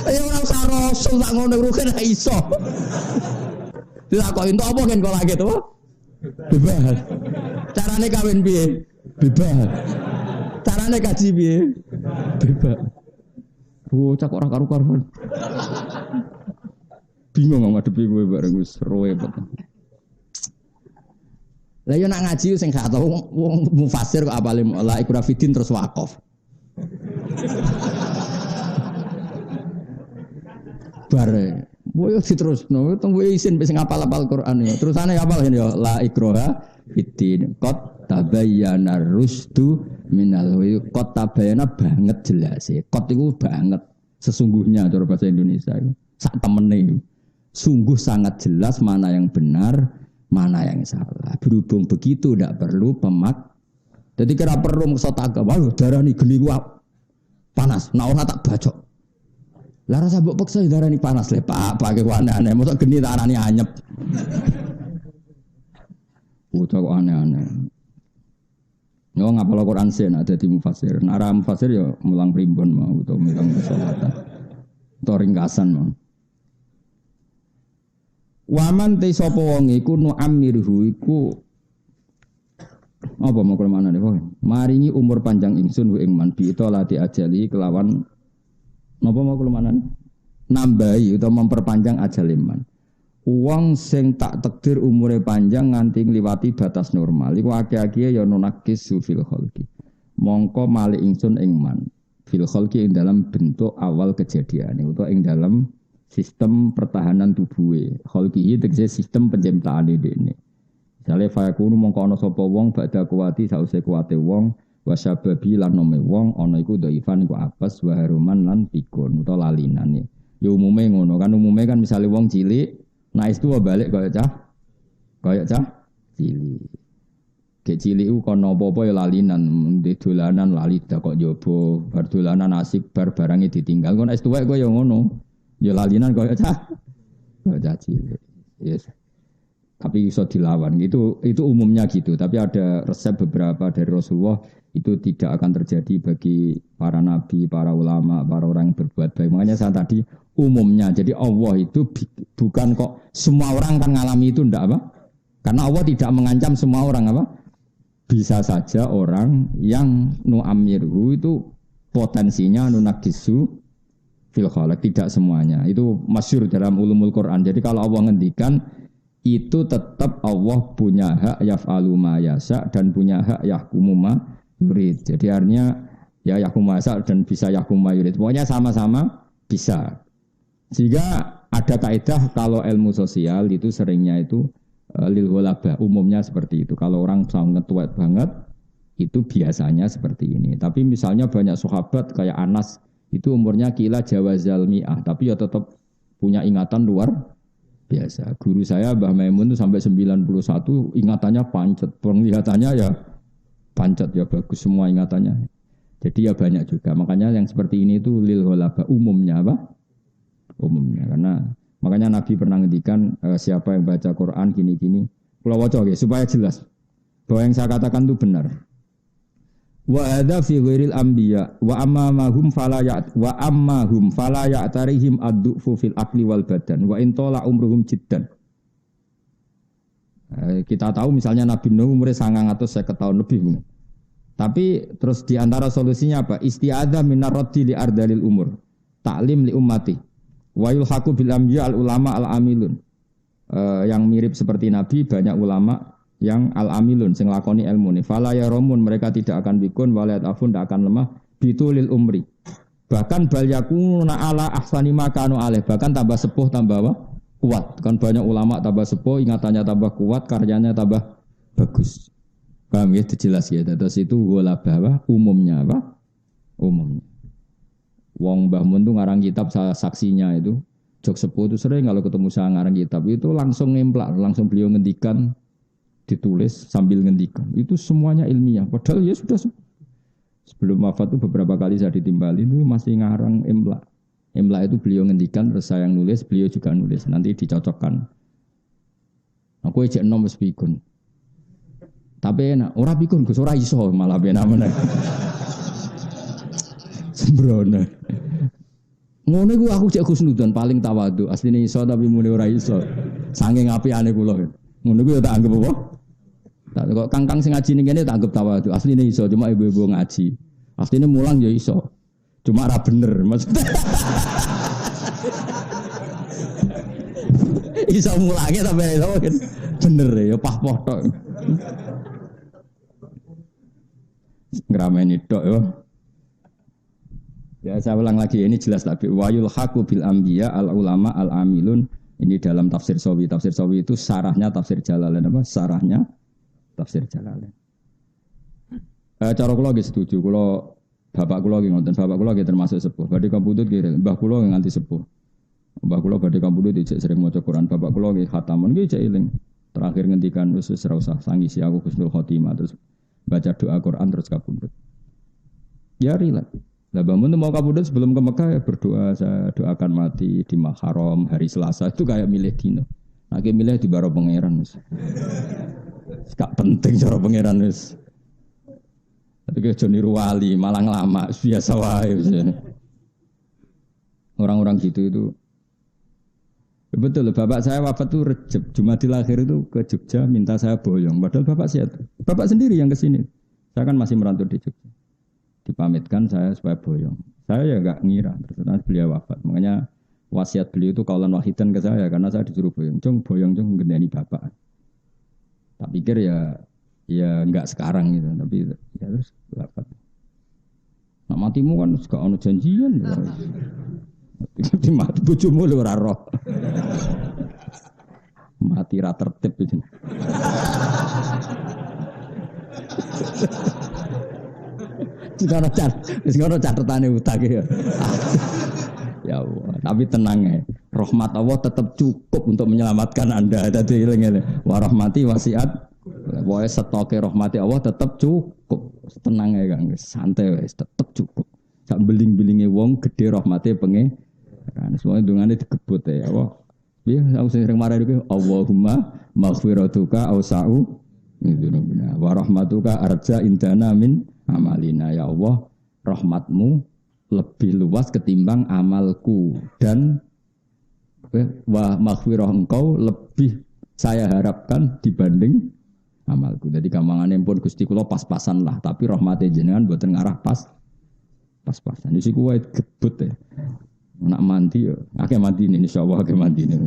Ayo ora usah rasul tak ngono rugen iso. Dilakoki entuk apa kan kok lagi to? Bebas. Carane kawin piye? Bebas. Carane kaji piye? Bebas. Cak ora karu-karuan. Bingung ngadepi kowe bareng wis roe bet. Lah yo nak ngaji sing gak tau wong mufasir kok apale la ikra fidin terus wakaf. Bare boyo diterusno teng kowe isin wis ngapal-apal Quran ya. Terusane apal ya la ikroha fiddin qad tabayyana rusdu minal ghayy. Qad tabayyana banget jelas e. Qad iku banget sesungguhnya cara bahasa Indonesia itu sak temene. Sungguh sangat jelas mana yang benar, mana yang salah. Berhubung begitu tidak perlu pemak. Jadi kira perlu maksud agama, darani geni kuat panas. Nah orang tak bacok. Lah rasa mbok peksa darani panas le Pak, pakai aneh-aneh. Mosok geni tak arani anyep. Udah kok aneh-aneh. Yo ngapal Quran sih nak dadi mufasir. Nak ra mufasir ya mulang primbon mau utawa mulang salatan. Utawa ringkasan mau. Waman te sapa wong iku nu amirhu iku apa mau kemana nih kok? Maringi umur panjang ingsun ing man bi lati ajali kelawan napa mau kemana nih? Nambahi utawa memperpanjang ajal iman. Wong sing tak takdir umure panjang nganti ngliwati batas normal iku akeh-akeh ya nunakis fil khalqi. Mongko malih ingsun ing man fil khalqi ing dalam bentuk awal kejadian utawa ing dalam sistem pertahanan tubuhe. Khalqihi tegese sistem penciptaane dene. Misale fayakunu mongko ana sapa wong badha kuwati sause kuwate wong wasababi lan nome wong ana iku dhaifan iku apes wa haruman lan pikun utawa lalinane. Ya umume ngono kan umume kan misale wong cilik nah itu balik kaya cah cilik. Kayak cilik ku kono apa-apa ya lalinan, di dolanan lali dak kok njaba, bar dolanan asik bar barange ditinggal. Kon es tuwek kok ya ngono. Ya lalinan kaya cah cilik. Yes. Tapi iso dilawan. Itu umumnya gitu, tapi ada resep beberapa dari Rasulullah itu tidak akan terjadi bagi para nabi, para ulama, para orang yang berbuat baik. Makanya saya tadi umumnya. Jadi Allah itu bukan kok semua orang kan ngalami itu ndak apa? Karena Allah tidak mengancam semua orang apa? Bisa saja orang yang nu'amirhu itu potensinya nunakisu fil khalaq, tidak semuanya. Itu masyhur dalam ulumul Quran. Jadi kalau Allah ngendikan itu tetap Allah punya hak yaf'alu ma yasha dan punya hak yahkumu ma yurid. Jadi artinya ya yahkumu ma yasha dan bisa yahkumu ma yurid. Pokoknya sama-sama bisa. Sehingga ada kaidah kalau ilmu sosial itu seringnya itu lil ghalabah, umumnya seperti itu. Kalau orang sangat tua banget itu biasanya seperti ini. Tapi misalnya banyak sahabat kayak Anas itu umurnya kila jawazal mi'ah tapi ya tetap punya ingatan luar biasa. Guru saya Mbah Maimun itu sampai 91 ingatannya pancet, penglihatannya ya pancet ya bagus semua ingatannya. Jadi ya banyak juga. Makanya yang seperti ini itu lil ghalabah umumnya apa? Umumnya karena makanya Nabi pernah ngendikan siapa yang baca Quran gini-gini kula waca nggih supaya jelas bahwa yang saya katakan itu benar. Wa hadza fi ghairil anbiya wa ammahum fala ya'tarihim ad-du'fu fil aqli wal badan wa in tala umruhum jiddan. Kita tahu misalnya Nabi Nuh umurnya 950 tahun lebih. Tapi terus di antara solusinya apa? Isti'adzah minar raddi li ardalil umur. Ta'lim li ummati. Wa yulhaqu bil ambiya al ulama al amilun. Yang mirip seperti Nabi banyak ulama yang al amilun sing lakoni ilmu ni. Fala yarumun mereka tidak akan bikun walayat afun tidak akan lemah bitulil umri. Bahkan bal yakuna ala ahsani ma kanu alaih. Bahkan tambah sepuh tambah apa? Kuat. Kan banyak ulama tambah sepuh ingatannya tambah kuat karyanya tambah bagus. Paham ya? Jelas ya. Terus itu ghalabah apa? Umumnya apa? Umumnya. Wong Mbah Mun tuh ngarang kitab saksinya itu Jok Sepuh itu sering kalau ketemu saya ngarang kitab itu langsung nemplak, langsung beliau ngendikan ditulis sambil ngendikan. Itu semuanya ilmiah. Padahal ya sudah sebelum wafat itu beberapa kali saya ditimbali itu masih ngarang imla. Imla itu beliau ngendikan terus saya yang nulis, beliau juga nulis. Nanti dicocokkan. Aku ejek nom wis pikun. Tapi enak, ora pikun Gus ora iso malah benak meneh. Sembrono. Ngono iku aku cek Husnudon paling tawadhu. Asline iso tapi mune ora iso. Saking apiane kula. Ngono iku ya tak anggap apa? Tak kok kangkang sing ngaji ning kene tak anggap tawadhu. Asline iso cuma ibu-ibu ngaji. Asline mulang ya iso. Cuma ora bener maksudnya. Iso mulange tapi iso bener ya pah-poh tok. Ngrameni tok ya. Ya saya ulang lagi ini jelas tapi wayul haqu bil anbiya al ulama al amilun ini dalam tafsir Sawi. Tafsir Sawi itu sarahnya tafsir Jalalain apa? Sarahnya tafsir Jalalain. Cara kula nggih setuju. Kula bapak kula nggih ngoten. Bapak kula nggih termasuk sepuh. Badhe kabudut nggih mbah kula nganti sepuh. Mbah kula badhe kabudut dicek sering maca Quran. Bapak kula nggih khatamun nggih cek eling. Terakhir ngendikan wis ora usah sangisi aku husnul khotimah terus baca doa Quran terus kabudut. Ya rileks. Lah bangun mau kabudut sebelum ke Mekah ya berdoa saya doakan mati di Muharram hari Selasa itu kayak milih dino. Nah, kayak milih di baro pangeran. Gak penting cara pangeran wis. Tapi ke Joni Ruwali malah lama biasa wae. Orang-orang gitu itu betul, bapak saya wafat tuh Rejab, Jumadil Akhir itu ke Jogja minta saya boyong. Padahal bapak sehat. Bapak sendiri yang ke sini. Saya kan masih merantau di Jogja. Dipamitkan saya supaya boyong. Saya ya nggak ngira, terus beliau wafat. Makanya wasiat beliau itu kaulan wahidan ke saya karena saya disuruh boyong. Boyong gendani bapak. Tak pikir ya nggak sekarang gitu, tapi ya terus wafat. Nak matimu kan gak ono janjian. Di mati bojomu lho ora roh. Mati ra tertib iki. Wis ngono catetane utang ya. Ya Allah, tapi tenang ya. Rahmat Allah tetap cukup untuk menyelamatkan Anda. Dadi eling-eling. Wa rahmati wasiat. Wae stoke rahmati Allah tetap cukup. Tenang ya Kang, santai wis tetap cukup. Sak beling-belinge wong gede rahmate pengen. Kan semuanya dungane digebut ya Allah. Piye aku sering marah iki Allahumma maghfiratuka ausa'u min dzunubina wa rahmatuka arja indana min amalina ya Allah rahmatmu lebih luas ketimbang amalku dan wa maghfirah engkau lebih saya harapkan dibanding amalku. Jadi gampangane pun Gusti kula pas-pasan lah tapi rahmate jenengan mboten ngarah pas-pasan. Isi kuwi gebut ya. Nak mandi ya, akeh mandi ini insyaallah akeh mandi ini.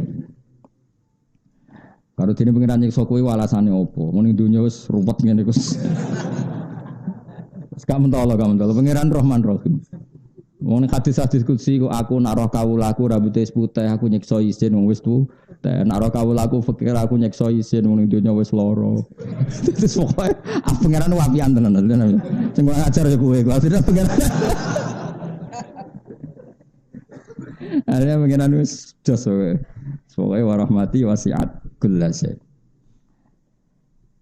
Karo dene pengiran nyiksa kowe alasane opo? Muni dunya wis ruwet ngene iku. Wis gak mentolo pengiran Rahman Rahim. Wong hadis-hadis kutsi aku nak roh kawulaku rambute wis putih aku nyiksa isin wong wis tuwek. Nak roh kawulaku fakir aku nyiksa isin wong dunya wis lara. Terus pokoke pengiran wapian tenan. Sing ngajar ya kowe. Akhirnya pengiran ada pengiran wis jos wae. Pokoke warahmati wasiat kullasy.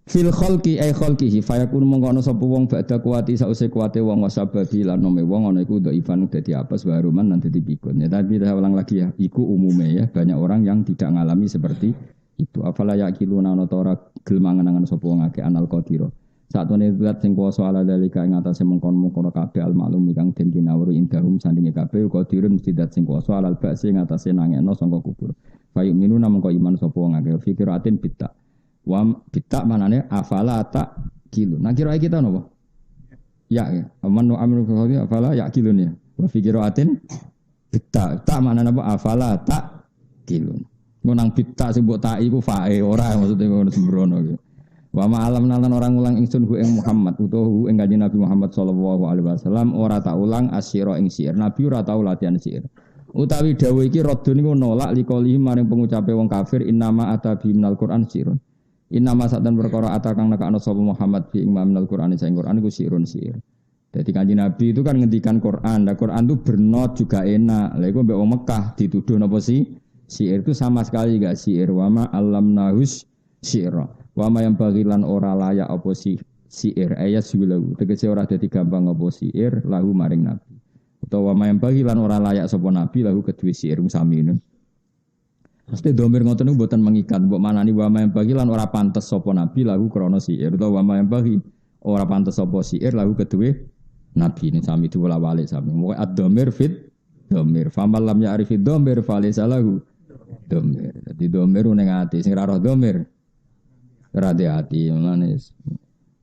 Fil khalqi ay khalqihi fayakun mongko ana sapa wong badha kuwati sause kuwate wong wasababi lan nome wong ana iku dhaifan dadi apes waruman lan dadi pikun. Ya tapi saya ulang lagi ya, iku umume ya banyak orang yang tidak ngalami seperti itu. Afala yaqiluna ana ta ora gelem mangan sapa wong akeh anal qadira. Satune zat sing kuwasa ala dalika ing atase mengkon-mengkon kabeh almaklum kang den kinawuri indahum sandinge kabeh qadirun mesti zat sing kuwasa alal ba'si ing atase nangekno sangka kubur. Fayu minuna mengko iman sapa wong akeh fikiratin bitta. Wa bitta manane afala ta kilu. Nah kira kita napa? Ya ya. Aman amru fi afala ya kilun ya. Wa fikiratin bitta. Ta manane apa afala ta kilun. Nang bitta sing mbok tak iku fae ora maksude ngono sembrono iki. Wa ma'alam nalan orang ulang ingsun hu ing Muhammad utawa hu ing Kanjeng Nabi Muhammad sallallahu alaihi wasallam ora tak ulang asyira ing syair. Nabi ora tau latihan syair. Utawi dawuh iki radun niku nolak likoli maring pengucape wong kafir innama atabi minal Qur'an syairun. Innama satan perkara atakang nekakno sapa Muhammad bi ing minal Qur'an sing Qur'an iku syairun syair. Jadi Kanjeng Nabi itu kan ngendikan Qur'an. Nah Qur'an itu bernot juga enak. Lha iku mbek wong Mekah dituduh napa sih? Syair itu sama sekali enggak syair. Wa ma allamnahus syaira. Wa ma yang bagilan ora layak apa syair ayat suwilahu tegese ora dadi gampang apa syair lahu maring nabi utawa wa ma yang bagilan ora layak sapa nabi lahu kedue syair sami ngono mesti domir ngoten niku mboten mengikat mbok manani wa ma yang bagilan ora pantes sapa nabi lahu krana syair utawa wa ma yang bagi ora pantes sapa syair lahu kedue nabi ini sami diwolak-walik sami moga ad-dhamir fit dhamir famal lam ya'rifid dhamir falaysa lahu dhamir dadi dhamir ning ati sing ora roh dhamir hati manis.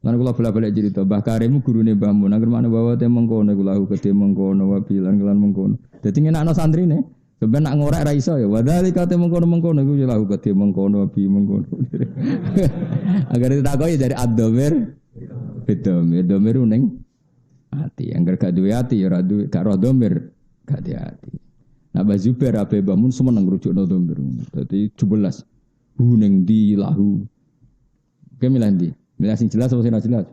Lan kula bola-balik cerita Mbah Karim gurune Mbah Mun nang mana bawa te mengkono kula gede mengkono wabilan kelan mengkono. Dadi ngenakno santrine. Sampeyan nak ngorek ra iso ya. Wadali kate mengkono-mengkono iku ya lahu gede mengkono wabi mengkono. Agar ditakoki dari ad-dhamir domir ning ati. Angger gak duwe ati ya ora duwe gak roh dhamir gak di ati. Nah Mbah Zubair ape Mbah Mun seneng ngrujukno dhamir. Dadi 17 ning di lahu. Oke milih ndi? Milih sing jelas apa sing ora jelas?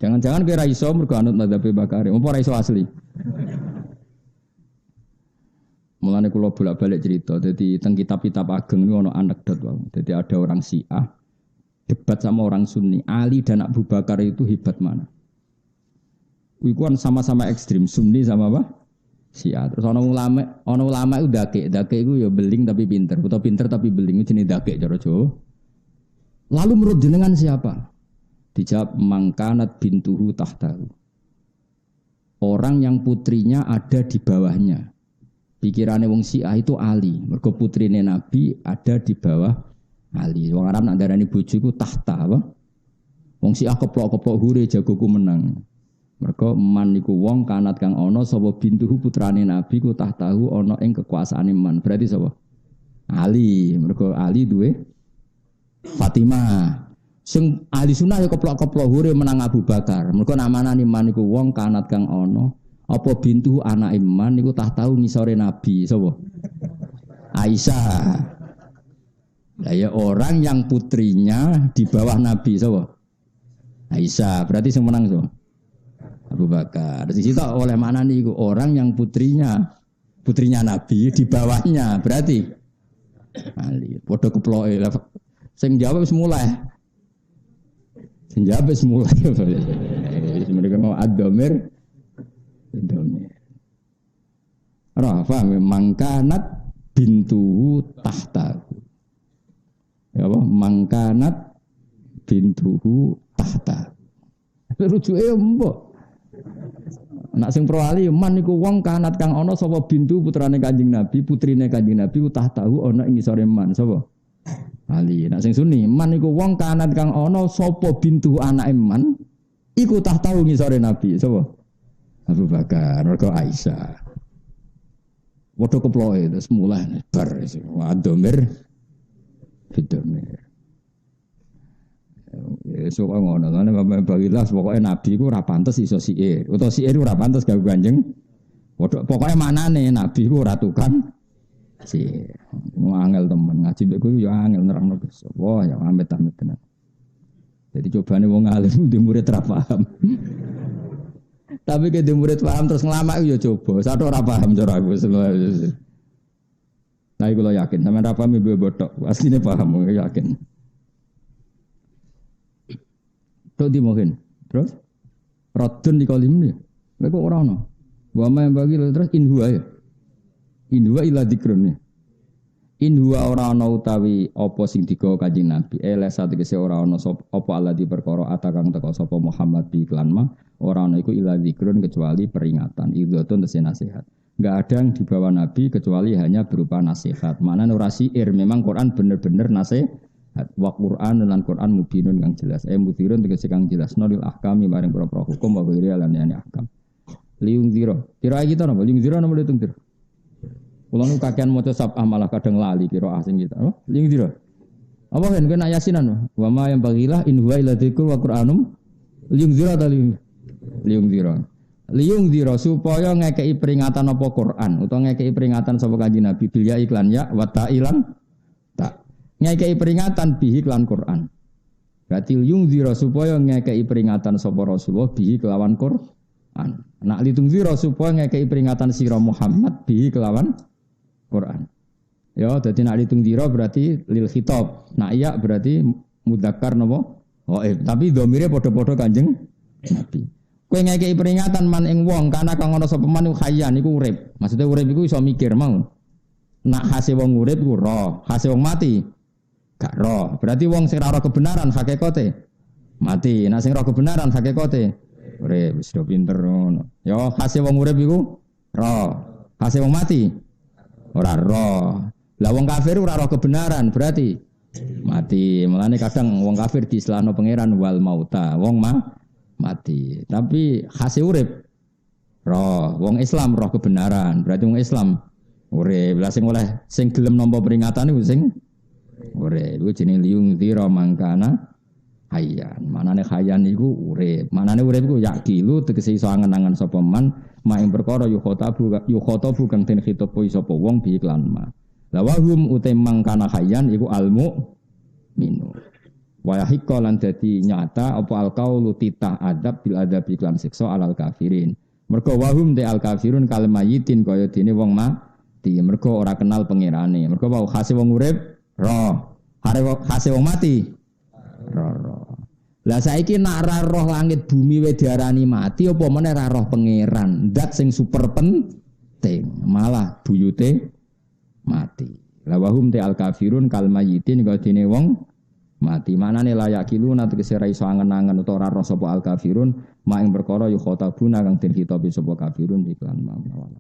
Jangan-jangan kira iso mergo anut madzhab Bakari, apa ora iso asli. Mulane kula bolak-balik cerita, dadi teng kitab-kitab ageng niku ana anekdot wae. Dadi ada orang Syiah debat sama orang Sunni, Ali dan Abu Bakar itu hebat mana? Iku kan sama-sama ekstrim, Sunni sama apa? Syiah. Terus ana ulama itu dake iku ya beling tapi pinter, utawa pinter tapi beling jenenge dake cara Jawa. Lalu menurut jenengan siapa? Dijawab mangkanat bintuhu tahtahu. Orang yang putrinya ada di bawahnya. Pikirannya wong Syiah itu Ali. Mergo putrine Nabi ada di bawah Ali. Wong Arab nak darani bojo iku tahta apa? Wong Syiah keplok-keplok hure jagoku menang. Mergo man niku wong kanat kang ana sapa bintuhu putrane Nabi ku tahtahu ana ing kekuasaane man. Berarti sapa? Ali. Mergo Ali duwe Fatimah. Sing ahli sunnah ya keplok-keplok hure menang Abu Bakar. Mergo namanane man niku wong kanat kang ana apa bintu anak iman niku tah tahu ngisore Nabi sapa? Aisyah. Lah ya orang yang putrinya di bawah Nabi sapa? Aisyah. Berarti sing menang sapa? Abu Bakar. Di situ oleh mana niku orang yang putrinya Nabi di bawahnya berarti Ali. Padha keploke. Sing jawab wis mulai. Sing jawab wis mulai. Mereka mau ad-dhamir Rafa mangkanat bintuhu tahtahu. Ya apa? Mangkanat bintuhu tahtahu. Rujuke mbok. Nak sing pro ali man niku wong kanat kang ana sapa bintu putrane Kanjeng Nabi, putrine Kanjeng Nabi tahtahu ana ing ngisore man sapa? Ali. Nak sing sunni man niku wong kanat kang ana sapa bintu anake man iku tahtahu ngisore Nabi sapa? Abu Bakar, mergo Aisyah. Waduh keploke terus mulai bar wadomir fidomir. Esuk ngono, ngene Bapak Bagilah pokoke Nabi ku ora pantes iso siir. Utawa siir ora pantes gawe Kanjeng. Pokoke manane Nabi ku ora tukang siir. Angel temen ngaji mbek kowe yo angel nerangno Gus. Wah, ya amit-amit tenan. Jadi cobane wong alim di murid ra paham. Tapi ke murid paham terus ngelamak ya coba. Satu ora paham cara aku. Nah, iku lo yakin sampean ra paham ibu botok. Asline paham yakin. Tok di mungkin. Terus Radun di kalim ni. Lha kok ora ono. Wa ma yang bagi terus inhuwa ya. Inhuwa ila dzikrun ya. Inhuwa ora ana utawi apa sing digawa Kanjeng Nabi. Lesa tegese ora ana apa alladzi perkara atakang teka sapa Muhammad bi iklan ma. Ora ana iku ila dzikrun kecuali peringatan. Idhatun tese nasihat. Enggak ada yang dibawa Nabi kecuali hanya berupa nasihat. Maknane ora syair, memang Quran bener-bener nasihat. Wa Quran lan Quran mubinun kang jelas. Mudhirun tegese kang jelas nolil ahkami bareng propro hukum wa ghairi lan yani ahkam. Liung zira. Kira kita napa? Liung zira napa litung zira? Kula nu kakean maca sabah malah kadang lali kira asing kita. Oh, liung zira. Apa kan kena yasinan? Wa ma yang bagilah in huwa illa dzikur wa Qur'anum liung zira ta liung zira. Liung zira supaya ngekeki peringatan apa Quran utawa ngekeki peringatan sapa Kanjeng Nabi bil ya iklan ya wa ta'ilan tak. Ngekei peringatan bihi kelawan Quran. Berarti yungzira supaya ngekei peringatan sapa Rasulullah bihi kelawan Quran. Nak litungzira supaya ngekei peringatan sira Muhammad bihi kelawan Quran. Ya, dadi nak litungzira berarti lil khitab. Nak iya berarti mudzakkar napa? Tapi dhamire padha-padha Kanjeng Nabi. Kowe ngekei peringatan man ing wong kana kang ana sapa man khayyan iku urip. Maksudnya urip iku iso mikir mau. Nak hase wong urip iku roh, hase wong mati gak roh. Berarti wong sing ora kebenaran hakikate mati. Nek sing ora kebenaran hakikate urip. Wis do pinter ngono. Ya hase wong urip iku roh. Hase wong mati ora roh. Lah wong kafir ora roh kebenaran berarti mati. Mulane kadang wong kafir diistilahno pangeran wal mauta. Wong mati. Tapi hase urip roh. Wong Islam roh kebenaran. Berarti wong Islam urip. Lah sing oleh sing gelem nampa peringatan iku sing urip. Iku jenenge liung dzira mangkana hayyan. Manane hayyan iku urip. Manane urip iku yakilu tegese iso angen-angen sapa man ing perkara yukhatabu kang den khitabi sapa wong bi iklan ma. La wahum uta mangkana hayyan iku almu minu. Wa yahiqqa lan dadi nyata apa alqaulu titah adab bil adab iklan siksa alal kafirin. Mergo wahum de al kafirun kal mayitin kaya dene wong mati. Mergo ora kenal pangerane. Mergo wau khase wong urip roh, hase wong mati roh. Lah saiki nak ra roh langit bumi we diarani mati apa meneh ra roh pangeran. Zat sing super penting malah buyute mati. La wahum te al kafirun kal mayitin kaya dene wong mati. Manane layak kilu nanti kesera iso angen-angen utawa ora sapa al kafirun mak ing perkara yu khotabuna kang den khitabi sapa kafirun iklan mawon.